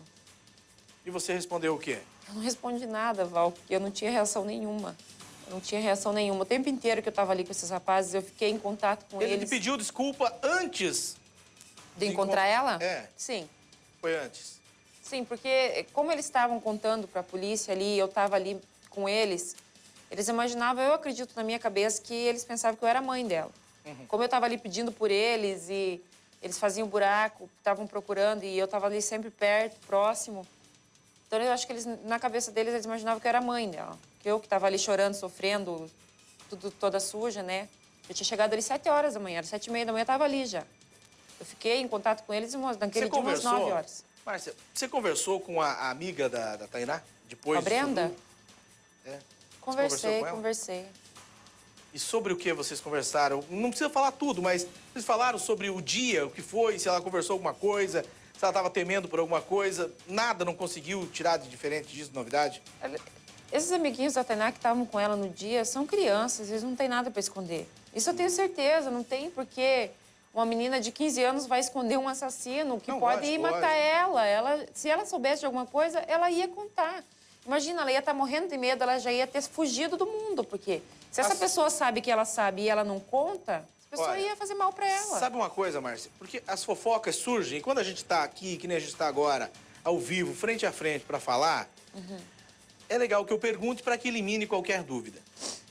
E você respondeu o quê? Eu não respondi nada, Val, porque eu não tinha reação nenhuma. Eu não tinha reação nenhuma. O tempo inteiro que eu estava ali com esses rapazes, eu fiquei em contato com eles. Ele te pediu desculpa antes de encontrar ela? É. Sim. Foi antes? Sim, porque como eles estavam contando para a polícia ali, eu estava ali com eles, eles imaginavam, eu acredito na minha cabeça, que eles pensavam que eu era a mãe dela. Como eu estava ali pedindo por eles e eles faziam buraco, estavam procurando e eu estava ali sempre perto, próximo. Então, eu acho que eles, na cabeça deles, eles imaginavam que eu era a mãe dela. Que eu que estava ali chorando, sofrendo, toda suja, né? Eu tinha chegado ali 7 horas da manhã, era 7h30 da manhã, eu estava ali já. Eu fiquei em contato com eles naquele dia umas 9 horas. Márcia, você conversou com a amiga da Tainá? Depois com a Brenda? É. Conversei. E sobre o que vocês conversaram? Não precisa falar tudo, mas vocês falaram sobre o dia, o que foi, se ela conversou alguma coisa, se ela estava temendo por alguma coisa. Nada não conseguiu tirar de diferente disso, de novidade? Esses amiguinhos da Tainá que estavam com ela no dia são crianças, eles não têm nada para esconder. Isso eu tenho certeza, não tem porque uma menina de 15 anos vai esconder um assassino que pode ir matar ela. Se ela soubesse de alguma coisa, ela ia contar. Imagina, ela ia estar morrendo de medo, ela já ia ter fugido do mundo, porque se essa pessoa sabe que ela sabe e ela não conta, essa pessoa ia fazer mal para ela. Sabe uma coisa, Márcia? Porque as fofocas surgem, e quando a gente está aqui, que nem a gente está agora, ao vivo, frente a frente, para falar, é legal que eu pergunte para que elimine qualquer dúvida.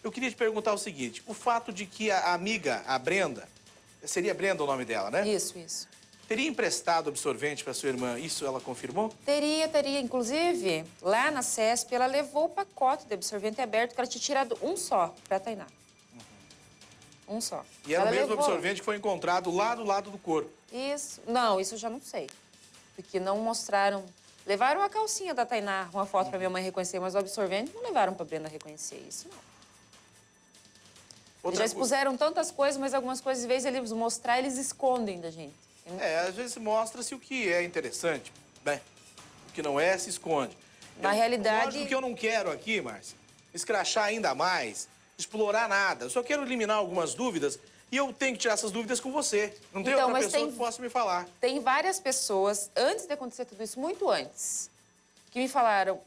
Eu queria te perguntar o seguinte, o fato de que a amiga, a Brenda, seria Brenda o nome dela, né? Isso. Teria emprestado absorvente para sua irmã, isso ela confirmou? Teria. Inclusive, lá na CESP, ela levou o pacote de absorvente aberto que ela tinha tirado um só pra Tainá. Um só. E era ela o mesmo levou. absorvente que foi encontrado lá do lado do corpo? Isso. Não, isso eu já não sei. Porque não mostraram... Levaram a calcinha da Tainá, uma foto pra minha mãe reconhecer, mas o absorvente não levaram pra Brenda reconhecer. Isso não. Eles já expuseram tantas coisas, mas algumas coisas, em vez de eles mostrar, eles escondem da gente. Às vezes mostra-se o que é interessante, né? O que não é, se esconde. Na realidade... Lógico que eu não quero aqui, Márcia, escrachar ainda mais, explorar nada. Eu só quero eliminar algumas dúvidas e eu tenho que tirar essas dúvidas com você. Não tem outra pessoa que possa me falar. Tem várias pessoas, antes de acontecer tudo isso, muito antes, que me falaram,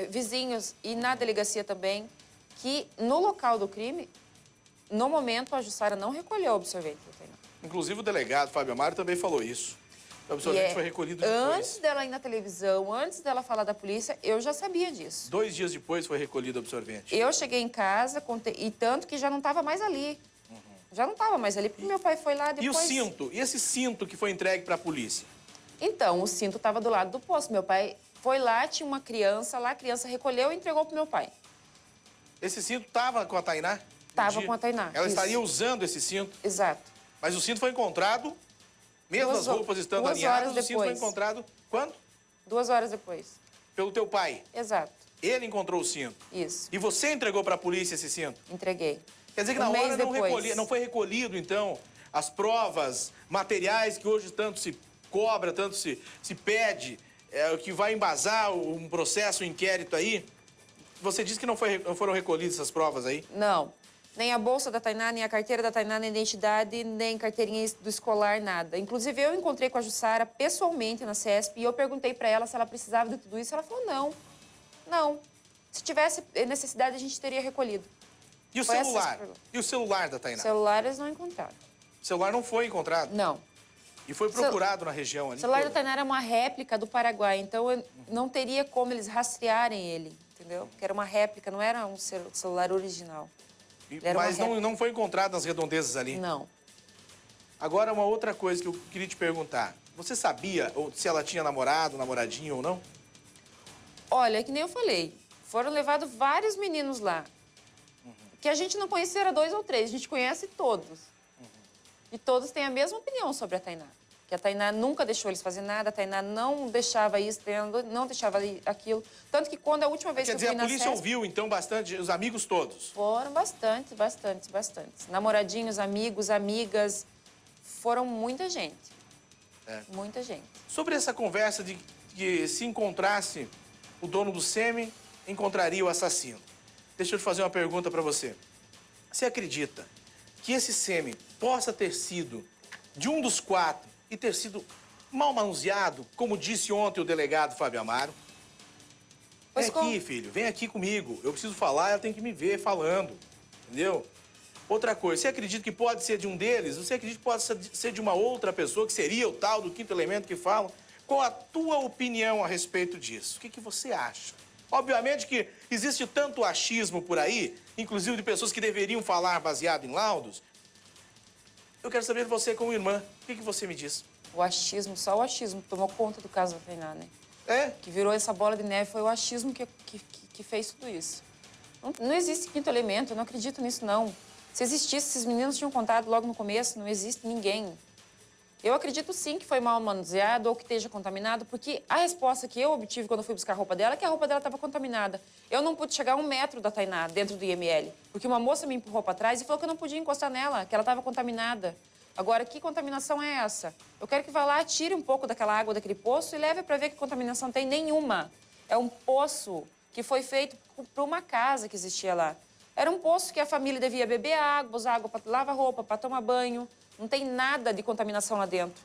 vizinhos e na delegacia também, que no local do crime, no momento, a Jussara não recolheu o absorvente da Tainá. Inclusive o delegado Fábio Amaro também falou isso. O absorvente foi recolhido depois. Antes dela ir na televisão, antes dela falar da polícia, eu já sabia disso. 2 dias depois foi recolhido o absorvente. Eu cheguei em casa, contei, e tanto que já não estava mais ali. Já não estava mais ali, porque meu pai foi lá depois... E o cinto? E esse cinto que foi entregue para a polícia? Então, o cinto estava do lado do posto. Meu pai foi lá, tinha uma criança lá, a criança recolheu e entregou pro meu pai. Esse cinto estava com a Tainá? Estava com a Tainá. Ela estaria usando esse cinto? Exato. Mas o cinto foi encontrado, mesmo as roupas estando alinhadas, o cinto foi encontrado quando? 2 horas depois. Pelo teu pai? Exato. Ele encontrou o cinto? Isso. E você entregou para a polícia esse cinto? Entreguei. Quer dizer que na hora não foi recolhido, então, as provas, materiais que hoje tanto se cobra, tanto se pede, que vai embasar um processo, um inquérito aí? Você disse que não foram recolhidas essas provas aí? Não. Nem a bolsa da Tainá, nem a carteira da Tainá, nem a identidade, nem carteirinha do escolar, nada. Inclusive, eu encontrei com a Jussara pessoalmente na CESP e eu perguntei para ela se ela precisava de tudo isso. Ela falou, não. Não. Se tivesse necessidade, a gente teria recolhido. E o celular? E o celular da Tainá? O celular eles não encontraram. O celular não foi encontrado? Não. E foi procurado na região ali? O celular da Tainá era uma réplica do Paraguai, então não teria como eles rastrearem ele, entendeu? Porque era uma réplica, não era um celular original. Mas não foi encontrado nas redondezas ali? Não. Agora, uma outra coisa que eu queria te perguntar. Você sabia se ela tinha namorado, namoradinho ou não? Olha, que nem eu falei, foram levados vários meninos lá. Que a gente não conhecia, era 2 ou 3, a gente conhece todos. E todos têm a mesma opinião sobre a Tainá. Que a Tainá nunca deixou eles fazer nada, a Tainá não deixava isso, não deixava aquilo. Tanto que quando a última vez que eu fui na Quer dizer, a polícia ouviu, então, bastante, os amigos todos? Foram bastantes. Namoradinhos, amigos, amigas, foram muita gente. Muita gente. Sobre essa conversa de que se encontrasse o dono do SEMI, encontraria o assassino. Deixa eu te fazer uma pergunta para você. Você acredita que esse SEMI possa ter sido de um dos 4 e ter sido mal manuseado, como disse ontem o delegado Fábio Amaro? Vem aqui, filho, vem aqui comigo. Eu preciso falar, ela tem que me ver falando, entendeu? Outra coisa, você acredita que pode ser de um deles? Você acredita que pode ser de uma outra pessoa, que seria o tal do 5º elemento que falam? Qual a tua opinião a respeito disso? O que você acha? Obviamente que existe tanto achismo por aí, inclusive de pessoas que deveriam falar baseado em laudos. Eu quero saber de você como irmã, o que você me diz? O achismo, só o achismo tomou conta do caso da Tainá, né? Que virou essa bola de neve, foi o achismo que fez tudo isso. Não existe 5º elemento, eu não acredito nisso, não. Se existisse, esses meninos tinham contado logo no começo, não existe ninguém. Eu acredito sim que foi mal manuseado ou que esteja contaminado, porque a resposta que eu obtive quando eu fui buscar a roupa dela é que a roupa dela estava contaminada. Eu não pude chegar a 1 metro da Tainá dentro do IML, porque uma moça me empurrou para trás e falou que eu não podia encostar nela, que ela estava contaminada. Agora, que contaminação é essa? Eu quero que vá lá, tire um pouco daquela água daquele poço e leve para ver que contaminação tem nenhuma. É um poço que foi feito para uma casa que existia lá. Era um poço que a família devia beber água, usar água para lavar roupa, para tomar banho. Não tem nada de contaminação lá dentro.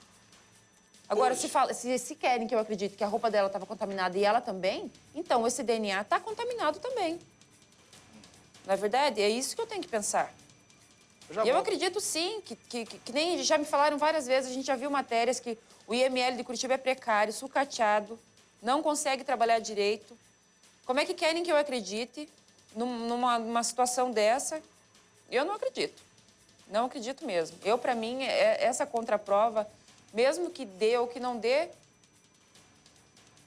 Agora, se querem que eu acredite que a roupa dela estava contaminada e ela também, então esse DNA está contaminado também. Na verdade, é isso que eu tenho que pensar. Eu acredito sim, que nem já me falaram várias vezes, a gente já viu matérias que o IML de Curitiba é precário, sucateado, não consegue trabalhar direito. Como é que querem que eu acredite numa situação dessa? Eu não acredito. Não acredito mesmo. Para mim, essa contraprova, mesmo que dê ou que não dê,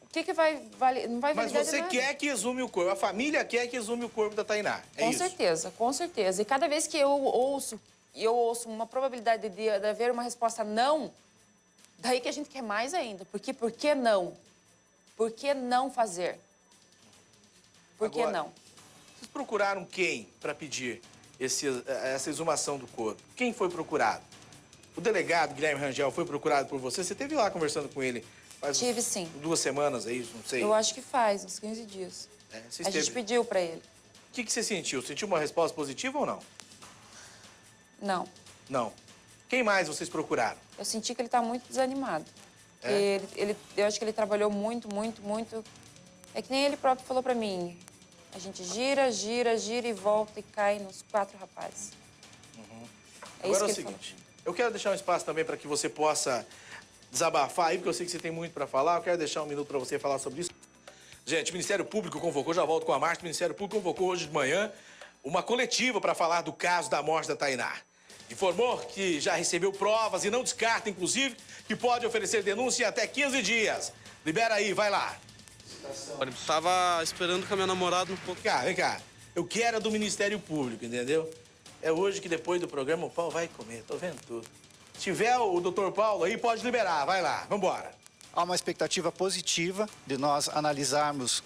o que vai valer? Não vai valer. Mas você quer que exume o corpo, a família quer que exume o corpo da Tainá, é isso? Com certeza. E cada vez que eu ouço uma probabilidade de haver uma resposta não, daí que a gente quer mais ainda. Porque por que não? Por que não fazer? Por que não? Vocês procuraram quem para pedir essa exumação do corpo? Quem foi procurado? O delegado Guilherme Rangel foi procurado por você? Você esteve lá conversando com ele faz Tive, sim. 2 semanas, é isso? Não sei. Eu acho que faz, uns 15 dias. A gente pediu para ele. O que você sentiu? Sentiu uma resposta positiva ou não? Não. Não. Quem mais vocês procuraram? Eu senti que ele está muito desanimado. Eu acho que ele trabalhou muito. É que nem ele próprio falou para mim. A gente gira e volta e cai nos 4 rapazes. Agora é o seguinte, eu quero deixar um espaço também para que você possa desabafar aí, porque eu sei que você tem muito para falar. Eu quero deixar 1 minuto para você falar sobre isso. Gente, o Ministério Público convocou, já volto com a Márcia, o Ministério Público convocou hoje de manhã uma coletiva para falar do caso da morte da Tainá. Informou que já recebeu provas e não descarta, inclusive, que pode oferecer denúncia em até 15 dias. Libera aí, vai lá. Eu tava esperando com a minha namorada um pouco. Vem cá. Eu quero a do Ministério Público, entendeu? É hoje que depois do programa o Paulo vai comer, tô vendo tudo. Se tiver o doutor Paulo aí, pode liberar, vai lá, vambora. Há uma expectativa positiva de nós analisarmos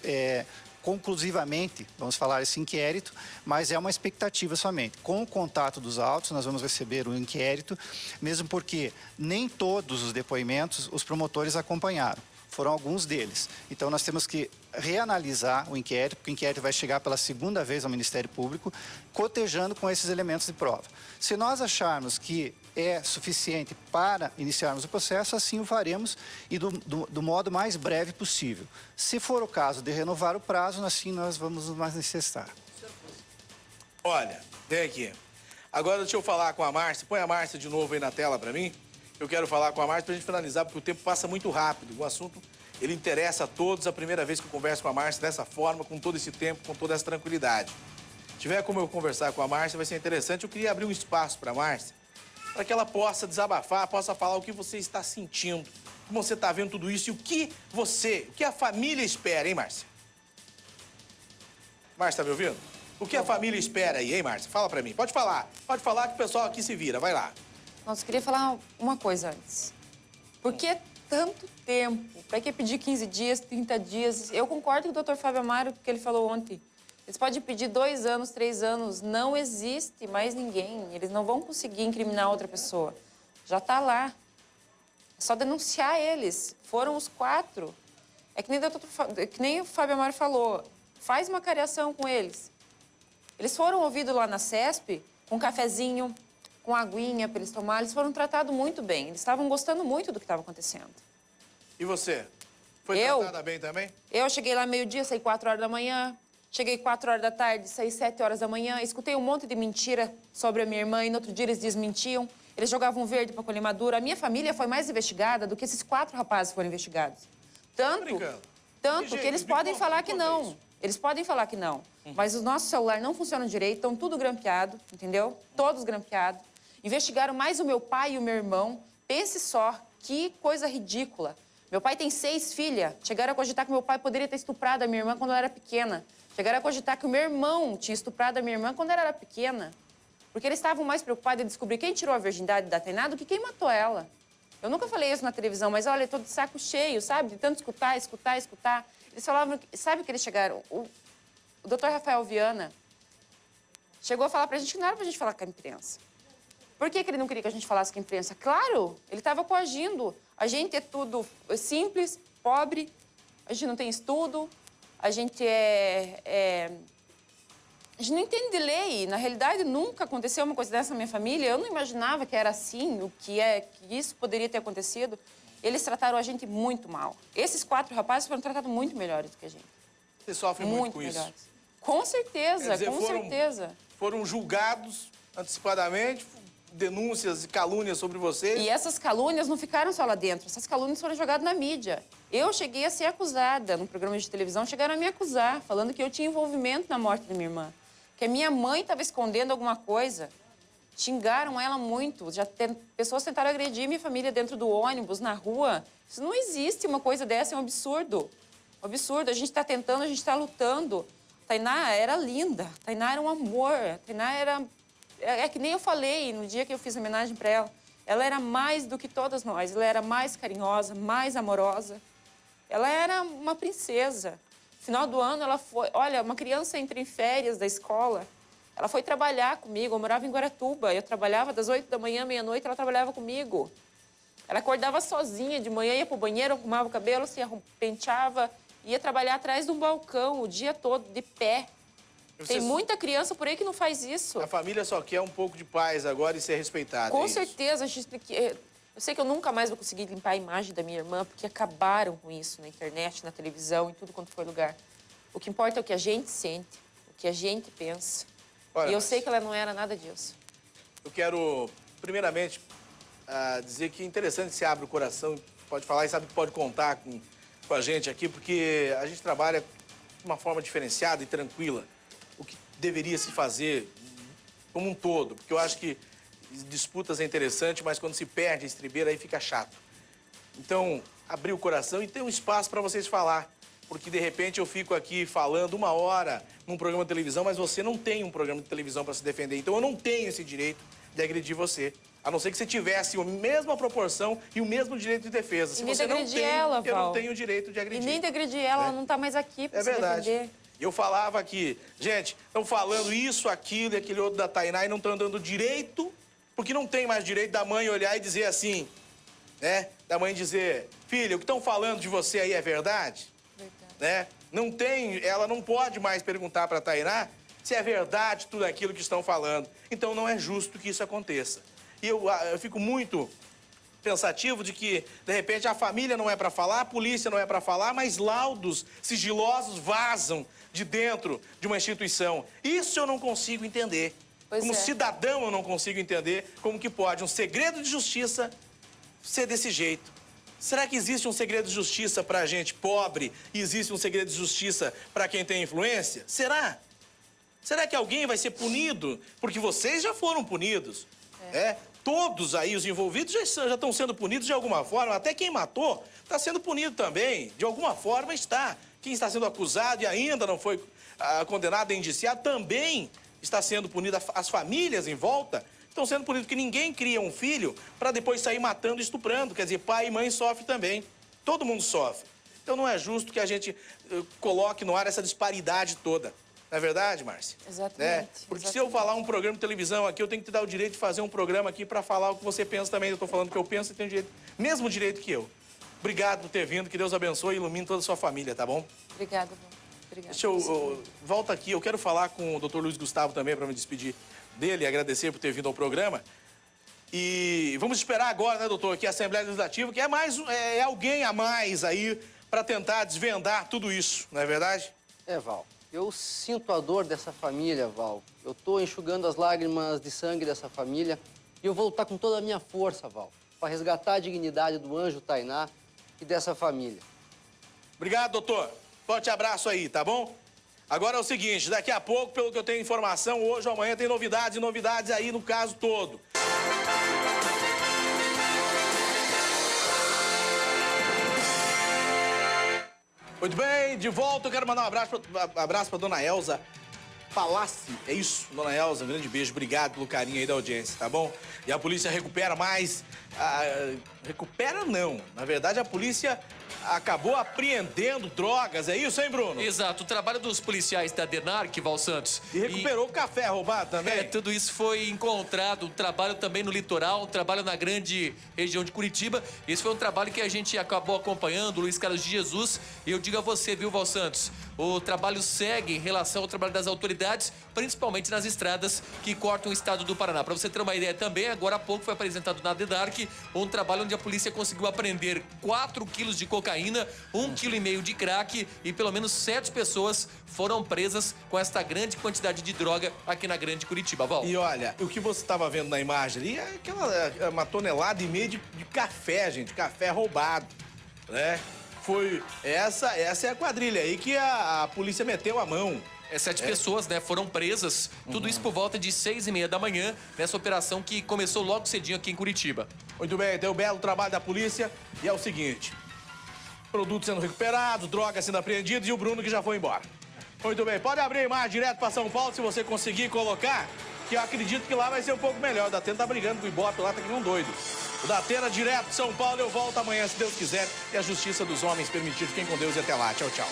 conclusivamente, vamos falar esse inquérito, mas é uma expectativa somente. Com o contato dos autos, nós vamos receber o inquérito, mesmo porque nem todos os depoimentos os promotores acompanharam. Foram alguns deles. Então, nós temos que reanalisar o inquérito, porque o inquérito vai chegar pela 2ª vez ao Ministério Público, cotejando com esses elementos de prova. Se nós acharmos que é suficiente para iniciarmos o processo, assim o faremos e do modo mais breve possível. Se for o caso de renovar o prazo, assim nós vamos nos manifestar. Olha, vem aqui. Agora deixa eu falar com a Márcia. Põe a Márcia de novo aí na tela para mim. Eu quero falar com a Márcia pra gente finalizar, porque o tempo passa muito rápido. O assunto, ele interessa a todos. A primeira vez que eu converso com a Márcia dessa forma, com todo esse tempo, com toda essa tranquilidade. Se tiver como eu conversar com a Márcia, vai ser interessante. Eu queria abrir um espaço para a Márcia, para que ela possa desabafar, possa falar o que você está sentindo, como você está vendo tudo isso e o que a família espera, hein, Márcia? Márcia, tá me ouvindo? O que a família espera aí, hein, Márcia? Fala para mim. Pode falar que o pessoal aqui se vira. Vai lá. Nossa, eu queria falar uma coisa antes. Por que tanto tempo? Para que pedir 15 dias, 30 dias? Eu concordo com o doutor Fábio Amaro, que ele falou ontem. Eles podem pedir 2 anos, 3 anos. Não existe mais ninguém. Eles não vão conseguir incriminar outra pessoa. Já está lá. É só denunciar eles. Foram os 4. É que nem o Fábio Amaro falou. Faz uma cariação com eles. Eles foram ouvidos lá na CESP com um cafezinho, com aguinha para eles tomarem. Eles foram tratados muito bem. Eles estavam gostando muito do que estava acontecendo. E você? Foi tratada bem também? Eu cheguei lá meio-dia, saí 4 horas da manhã. Cheguei 4 horas da tarde, saí 7 horas da manhã. Escutei um monte de mentira sobre a minha irmã e no outro dia eles desmentiam. Eles jogavam verde para colher madura. A minha família foi mais investigada do que esses 4 rapazes foram investigados. Tanto que eles podem falar que não. Eles podem falar que não. Mas os nossos celulares não funcionam direito, estão tudo grampeado, entendeu? Todos grampeados. Investigaram mais o meu pai e o meu irmão. Pense só, que coisa ridícula. Meu pai tem 6 filhas. Chegaram a cogitar que meu pai poderia ter estuprado a minha irmã quando ela era pequena. Chegaram a cogitar que o meu irmão tinha estuprado a minha irmã quando ela era pequena. Porque eles estavam mais preocupados em descobrir quem tirou a virgindade da Tainá do que quem matou ela. Eu nunca falei isso na televisão, mas olha, eu tô de saco cheio, sabe? De tanto escutar. Eles falavam, sabe o que eles chegaram? O doutor Rafael Viana chegou a falar pra gente que não era pra gente falar com a imprensa. Por que ele não queria que a gente falasse com a imprensa? Claro, ele estava coagindo. A gente é tudo simples, pobre, a gente não tem estudo, a gente a gente não entende de lei. Na realidade, nunca aconteceu uma coisa dessa na minha família. Eu não imaginava que era assim, que isso poderia ter acontecido. Eles trataram a gente muito mal. Esses 4 rapazes foram tratados muito melhores do que a gente. Você sofre muito com melhores. isso? Com certeza, Quer dizer, com certeza. Foram julgados antecipadamente, denúncias e calúnias sobre você. E essas calúnias não ficaram só lá dentro, essas calúnias foram jogadas na mídia. Eu cheguei a ser acusada num programa de televisão, chegaram a me acusar, falando que eu tinha envolvimento na morte da minha irmã, que a minha mãe estava escondendo alguma coisa. Xingaram ela muito, pessoas tentaram agredir minha família dentro do ônibus, na rua. Isso não existe, uma coisa dessa, é um absurdo. Um absurdo, a gente está tentando, a gente está lutando. Tainá era linda, Tainá era um amor, Tainá era... É que nem eu falei no dia que eu fiz a homenagem para ela. Ela era mais do que todas nós, ela era mais carinhosa, mais amorosa. Ela era uma princesa. No final do ano, ela foi... Olha, uma criança entra em férias da escola, ela foi trabalhar comigo, eu morava em Guaratuba, eu trabalhava das 8 da manhã à meia-noite, ela trabalhava comigo. Ela acordava sozinha de manhã, ia pro banheiro, arrumava o cabelo, se penteava, ia trabalhar atrás de um balcão o dia todo, de pé. Tem muita criança por aí que não faz isso. A família só quer um pouco de paz agora e ser respeitada. Com certeza. Eu sei que eu nunca mais vou conseguir limpar a imagem da minha irmã, porque acabaram com isso na internet, na televisão, em tudo quanto for lugar. O que importa é o que a gente sente, o que a gente pensa. Olha, e eu sei que ela não era nada disso. Eu quero, primeiramente, dizer que é interessante que você abre o coração, pode falar e sabe que pode contar com a gente aqui, porque a gente trabalha de uma forma diferenciada e tranquila. O que deveria se fazer como um todo, porque eu acho que disputas é interessante, mas quando se perde a estribeira aí fica chato. Então, abrir o coração e ter um espaço para vocês falar, porque de repente eu fico aqui falando 1 hora num programa de televisão, mas você não tem um programa de televisão para se defender, então eu não tenho esse direito de agredir você. A não ser que você tivesse a mesma proporção e o mesmo direito de defesa. Se você não tem, eu não tenho o direito de agredir. E nem de agredir ela, ela não tá mais aqui para se defender. Eu falava aqui, gente, estão falando isso, aquilo e aquele outro da Tainá e não estão dando direito, porque não tem mais direito da mãe olhar e dizer assim, né? Da mãe dizer, filha, o que estão falando de você aí é verdade? Né? Não tem, ela não pode mais perguntar para a Tainá se é verdade tudo aquilo que estão falando. Então não é justo que isso aconteça. E eu fico muito pensativo de que, de repente, a família não é para falar, a polícia não é para falar, mas laudos sigilosos vazam de dentro de uma instituição. Isso eu não consigo entender. Como cidadão, eu não consigo entender como que pode um segredo de justiça ser desse jeito. Será que existe um segredo de justiça para gente pobre e existe um segredo de justiça para quem tem influência? Será? Será que alguém vai ser punido? Porque vocês já foram punidos. Todos aí, os envolvidos, já estão sendo punidos de alguma forma. Até quem matou está sendo punido também. De alguma forma está. Quem está sendo acusado e ainda não foi condenado e indiciado também está sendo punido. As famílias em volta estão sendo punidas, porque ninguém cria um filho para depois sair matando e estuprando. Quer dizer, pai e mãe sofrem também. Todo mundo sofre. Então não é justo que a gente coloque no ar essa disparidade toda. Não é verdade, Márcia? Exatamente. Porque se eu falar um programa de televisão aqui, eu tenho que te dar o direito de fazer um programa aqui para falar o que você pensa também. Eu estou falando o que eu penso, você tem o direito, mesmo direito que eu. Obrigado por ter vindo, que Deus abençoe e ilumine toda a sua família, tá bom? Obrigada, Vô. Obrigada. Deixa eu volta aqui, eu quero falar com o Dr. Luiz Gustavo também para me despedir dele e agradecer por ter vindo ao programa. E vamos esperar agora, né, doutor, que a Assembleia Legislativa, que é alguém a mais aí para tentar desvendar tudo isso, não é verdade? Val. Eu sinto a dor dessa família, Val. Eu tô enxugando as lágrimas de sangue dessa família e eu vou lutar com toda a minha força, Val, para resgatar a dignidade do Anjo Tainá e dessa família. Obrigado, doutor. Forte abraço aí, tá bom? Agora é o seguinte, daqui a pouco, pelo que eu tenho informação, hoje ou amanhã tem novidades aí no caso todo. Muito bem, de volta eu quero mandar um abraço pra dona Elza Palassi. É isso, dona Elza, um grande beijo, obrigado pelo carinho aí da audiência, tá bom? E a polícia recupera mais... recupera não, na verdade a polícia acabou apreendendo drogas, é isso, hein, Bruno? Exato, o trabalho dos policiais da DENARC, Val Santos. E recuperou o café roubado também. Tudo isso foi encontrado, um trabalho também no litoral, um trabalho na grande região de Curitiba. Esse foi um trabalho que a gente acabou acompanhando, o Luiz Carlos de Jesus. E eu digo a você, viu, Val Santos, o trabalho segue em relação ao trabalho das autoridades. principalmente nas estradas que cortam o estado do Paraná. Para você ter uma ideia também, agora há pouco foi apresentado na The Dark um trabalho onde a polícia conseguiu apreender 4 quilos de cocaína, 1,5 kg de crack e pelo menos 7 pessoas foram presas com esta grande quantidade de droga aqui na Grande Curitiba. Val. E olha, o que você estava vendo na imagem ali é uma tonelada e meia de café, gente, café roubado, né? Essa é a quadrilha aí que a polícia meteu a mão. 7 pessoas, né, foram presas, tudo isso por volta de 6h30 da manhã, nessa operação que começou logo cedinho aqui em Curitiba. Muito bem, deu um belo trabalho da polícia e é o seguinte, produtos sendo recuperados, drogas sendo apreendidas e o Bruno que já foi embora. Muito bem, pode abrir a imagem direto para São Paulo se você conseguir colocar, que eu acredito que lá vai ser um pouco melhor. O Datena tá brigando com o Ibope lá, tá que um doido. O Datena direto de São Paulo, eu volto amanhã, se Deus quiser, e a justiça dos homens permitir. Fiquem com Deus e até lá. Tchau, tchau.